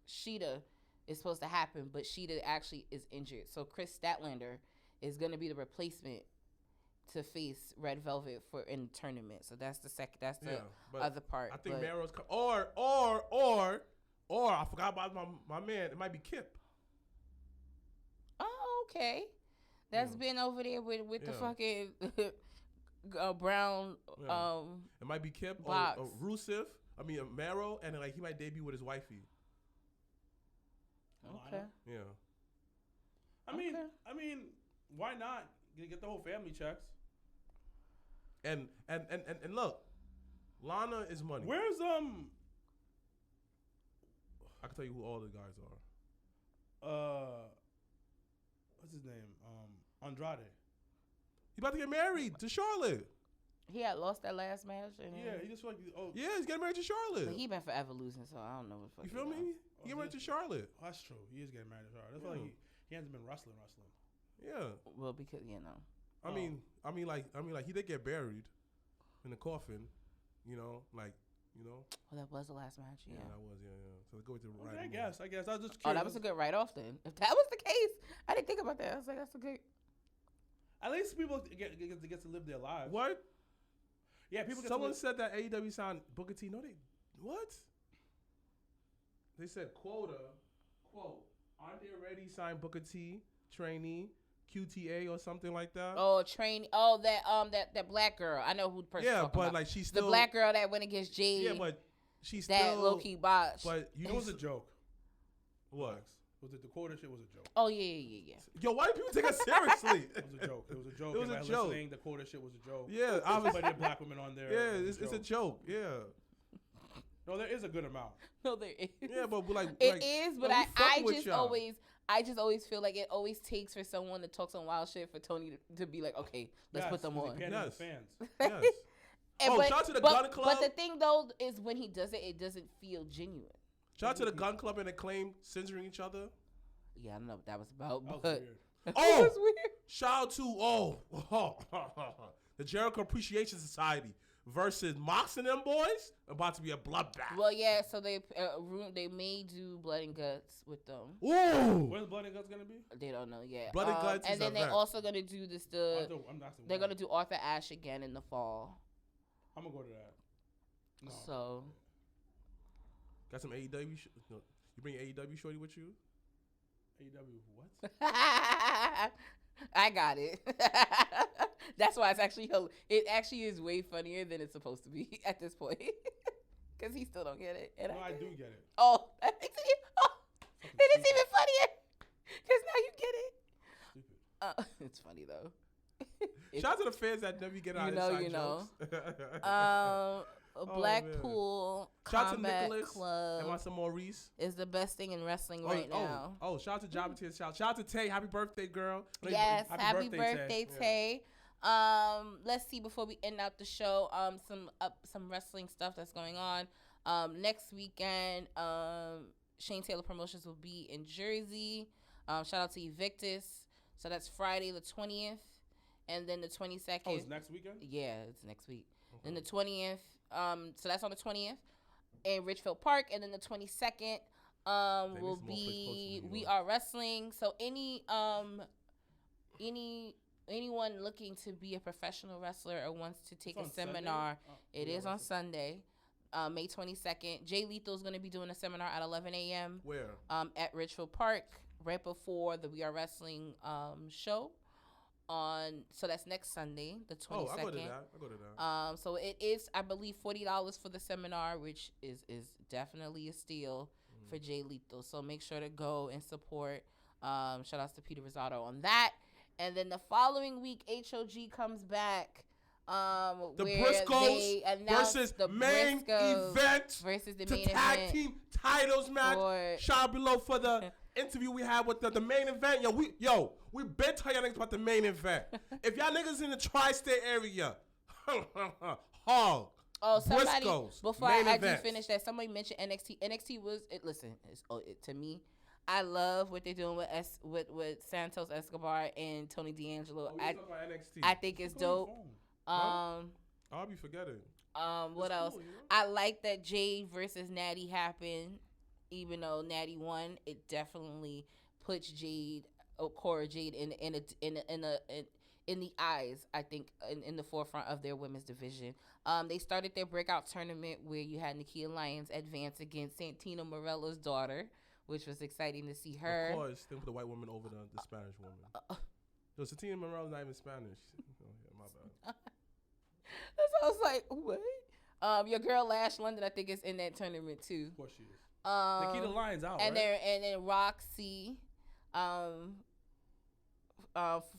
Sheeta is supposed to happen, but Sheeta actually is injured. So Chris Statlander is gonna be the replacement to face Red Velvet in the tournament. So that's the second. That's the other part. I think Maro's or I forgot about my man. It might be Kip. Oh, okay. That's been over there with the fucking brown. It might be Kip box. or Rusev. Maro, and he might debut with his wifey. Okay. Yeah. I mean, why not get the whole family checks? And look, Lana is money. Where's I can tell you who all the guys are. What's his name? Andrade. He about to get married to Charlotte. He had lost that last match. He just he's getting married to Charlotte. But he been forever losing, so I don't know what the fuck. You feel me? He get married to Charlotte. Oh, that's true. He is getting married to Charlotte. That's why he hasn't been wrestling. Yeah. Well, because I mean, he did get buried in the coffin, Well, that was the last match. Yeah, that was. So go with the right. I guess. I was just curious. Oh, that was a good write-off then. If that was the case, I didn't think about that. I was like, that's a good. At least people get to live their lives. What? Yeah, people. Someone said that AEW signed Booker T. No, they what? They said quote, aren't they already signed Booker T, trainee, QTA or something like that? Oh, trainee. Oh, that black girl. I know who the person. Yeah, but about. She's still the black girl that went against Jade. Yeah, but she's that still low key botch. But it was a joke. What? Was it the quota shit was a joke? Oh yeah. Yo, why do people take us seriously? It was a joke. It was a joke. It was a joke. Listening, the quota shit was a joke. Yeah, obviously. But black women on there. Yeah, it's a joke. Yeah. No, there is a good amount. No, there is. Yeah, but it is. But I just always feel like it always takes for someone to talk some wild shit for Tony to be like, okay, let's put them on. Yes, fans. Yes. Shout out to the Gun Club. But the thing though is when he does it, it doesn't feel genuine. Shout out to the Gun Club and Acclaim censoring each other. Yeah, I don't know what that was about. That was but weird. Oh, was weird. Shout out to the Jericho Appreciation Society versus Mox and them boys. About to be a bloodbath. Well, yeah. So they may do Blood and Guts with them. Ooh. When's Blood and Guts gonna be? They don't know yet. Blood and Guts, and then they're also gonna do this. They're gonna do Arthur Ashe again in the fall. I'm gonna go to that. No. So. Got some AEW? No. You bring AEW shorty with you? AEW what? I got it. That's why it's actually it actually is way funnier than it's supposed to be at this point. Because he still don't get it. And no, I do get it. Oh, that makes it it is even funnier. Because now you get it. Stupid. It's funny though. Shout out to the fans that never get out inside jokes. Blackpool Shout out to Combat Nicholas Club and Marcel Maurice is the best thing in wrestling right now. Oh, shout out to Jobbertears. Shout out to Tay. Happy birthday, girl. Yes, happy birthday, Tay. Let's see before we end out the show. Some wrestling stuff that's going on. Next weekend, Shane Taylor Promotions will be in Jersey. Shout out to Evictus. So that's Friday the 20th, and then the 22nd. Oh, it's next weekend? Yeah, it's next week. Okay. Then the 20th. So that's on the 20th in Richfield Park, and then the 22nd will be We Are Wrestling. So anyone looking to be a professiontional wrestler or wants to take a seminar, it is on Sunday, May 22nd. Jay Lethal's going to be doing a seminar at 11 a.m. Where? At Richfield Park, right before the We Are Wrestling show. So that's next Sunday, the 22nd. Oh, I go to that. So it is, I believe, $40 for the seminar, which is definitely a steal for Jay Lethal. So make sure to go and support. Shout outs to Peter Rosado on that. And then the following week, HOG comes back. The Briscoes versus the main event versus the main tag event. Team titles match. Shout out below for the interview we had with the main event. We been telling y'all niggas about the main event. If y'all niggas in the tri-state area, hog. Oh, somebody, Briscoes, before I do finish that, somebody mentioned NXT. NXT was, to me, I love what they're doing with Santos Escobar and Tony D'Angelo. I think it's dope. I'll be forgetting. What else? Cool, you know? I like that Jade versus Natty happened, even though Natty won. It definitely puts Cora Jade in the eyes. I think in the forefront of their women's division. They started their breakout tournament where you had Nikia Lyons advance against Santino Morella's daughter, which was exciting to see her. Of course, they put the white woman over the Spanish woman. Santino Morella's not even Spanish. Oh, yeah, my bad. So I was like, what? Your girl Lash London, I think, is in that tournament too. Of course she is. Nikita Lyons out, and right? And then Roxy, from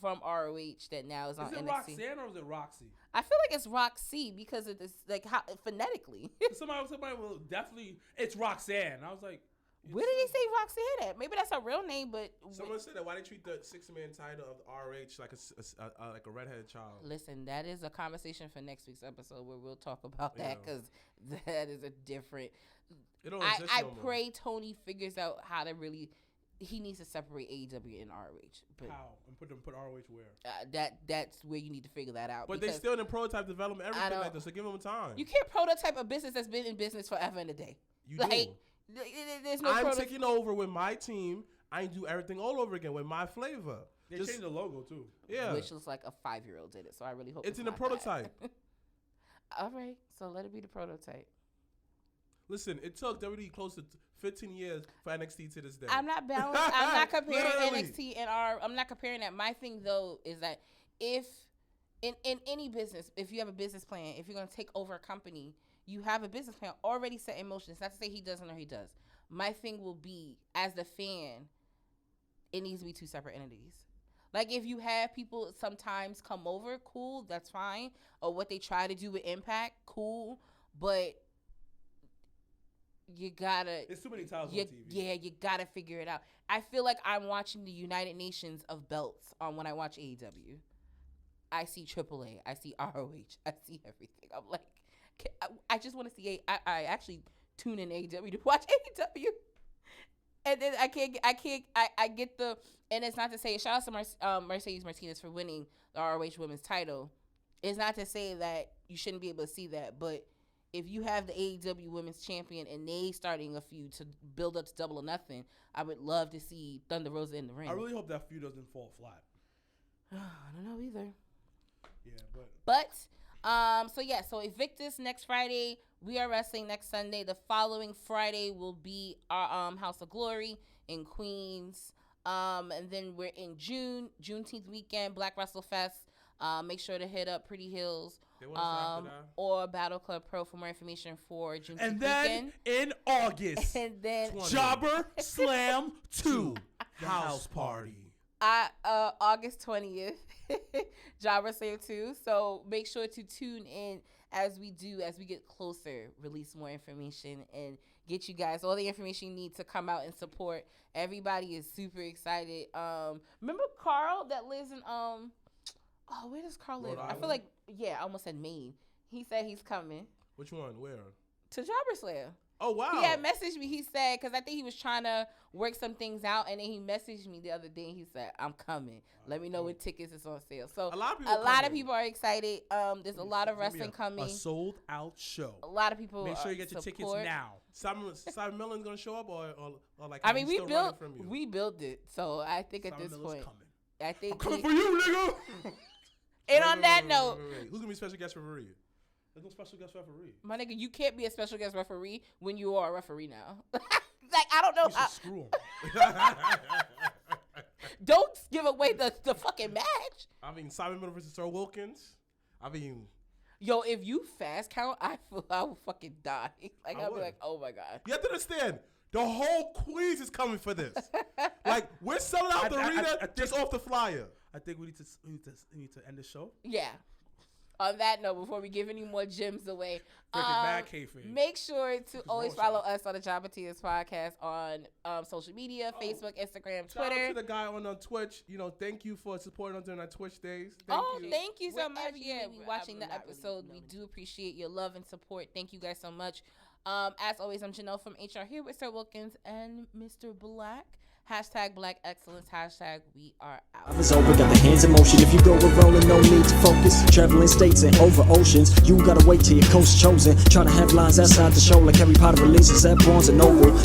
ROH that now is on NXT. Is it Roxanne or is it Roxy? I feel like it's Roxy because of this, like how phonetically. somebody will definitely. It's Roxanne. I was like, where did he say Roxanne at? Maybe that's her real name, but someone said that why they treat the 6-man title of RH like a redheaded child. Listen, that is a conversation for next week's episode where we'll talk about that because that is a different. It don't exist I no more. pray Tony figures out how to really. He needs to separate AEW and ROH. But how and put ROH where? That's where you need to figure that out. But they still in the prototype development, everything like this. So give them time. You can't prototype a business that's been in business forever and a day. You do. There's no. I'm taking over with my team. I do everything all over again with my flavor. They changed the logo too. Yeah, which looks like a 5-year-old did it. So I really hope it's in the prototype. All right, so let it be the prototype. Listen, it took WWE close to 15 years for NXT to this day. I'm not balanced. I'm not comparing NXT and I'm not comparing that. My thing though is that if in any business, if you have a business plan, if you're gonna take over a company, you have a business plan already set in motion. It's not to say he doesn't or he does. My thing will be, as the fan, it needs to be two separate entities. Like, if you have people sometimes come over, cool, that's fine. Or what they try to do with Impact, cool. But you gotta... There's too many titles on TV. Yeah, you gotta figure it out. I feel like I'm watching the United Nations of belts when I watch AEW. I see AAA. I see ROH. I see everything. I'm like... I just want to see. I actually tune in AEW to watch AEW, and then I get the. And it's not to say shout out to Mercedes Martinez for winning the ROH Women's title. It's not to say that you shouldn't be able to see that, but if you have the AEW Women's Champion and they starting a feud to build up to Double or Nothing, I would love to see Thunder Rosa in the ring. I really hope that feud doesn't fall flat. I don't know either. Yeah, but So Evictus next Friday. We are wrestling next Sunday. The following Friday will be our House of Glory in Queens. And then we're in Juneteenth weekend, Black Wrestle Fest. Make sure to hit up Pretty Hills or Battle Club Pro for more information for Juneteenth and then weekend. In August, and then JobberSlam 2 house party. August 20th, JobberSlam 2. So make sure to tune in as we get closer, release more information and get you guys all the information you need to come out and support. Everybody is super excited. Remember Carl that lives in where does Carl live? I feel like I almost said Maine. He said he's coming. Which one? Where? To JobberSlam. Oh, wow. He had messaged me. He said, because I think he was trying to work some things out, and then he messaged me the other day, and he said, I'm coming. Let me know when tickets is on sale. So a lot of people are excited. There's a lot of wrestling coming. A sold-out show. A lot of people make sure you get your tickets now. Simon Millen's going to show up or like I mean, we built it. So I think at this point. I think I'm coming for you, nigga. And on that note. Who's going to be special guest referee? There's no special guest referee. My nigga, you can't be a special guest referee when you are a referee now. Like, I don't know how. Screw him. Don't give away the fucking match. I mean, Simon Miller versus Sir Wilkins. I mean. Yo, if you fast count, I will fucking die. Like, I'll be like, oh my God. You have to understand, the whole Queens is coming for this. Like, we're selling out the arena just off the flyer. I think we need to end the show. Yeah. On that note, before we give any more gems away, make sure to always follow us on the Jobbertears podcast on social media, Facebook, Instagram, Twitter. Shout out to the guy on Twitch. Thank you for supporting us during our Twitch days. Thank you so much. Yeah, watching the episode. We do appreciate your love and support. Thank you guys so much. As always, I'm Janelle from HR here with Sir Wilkins and Mrblacc. Hashtag Black Excellence. Hashtag we are out. It's over, got the hands in motion. If you go with rolling, no need to focus. Traveling states and over oceans. You gotta wait till your coast chosen. Trying to have lines outside the show like Harry Potter releases at Barnes & Noble.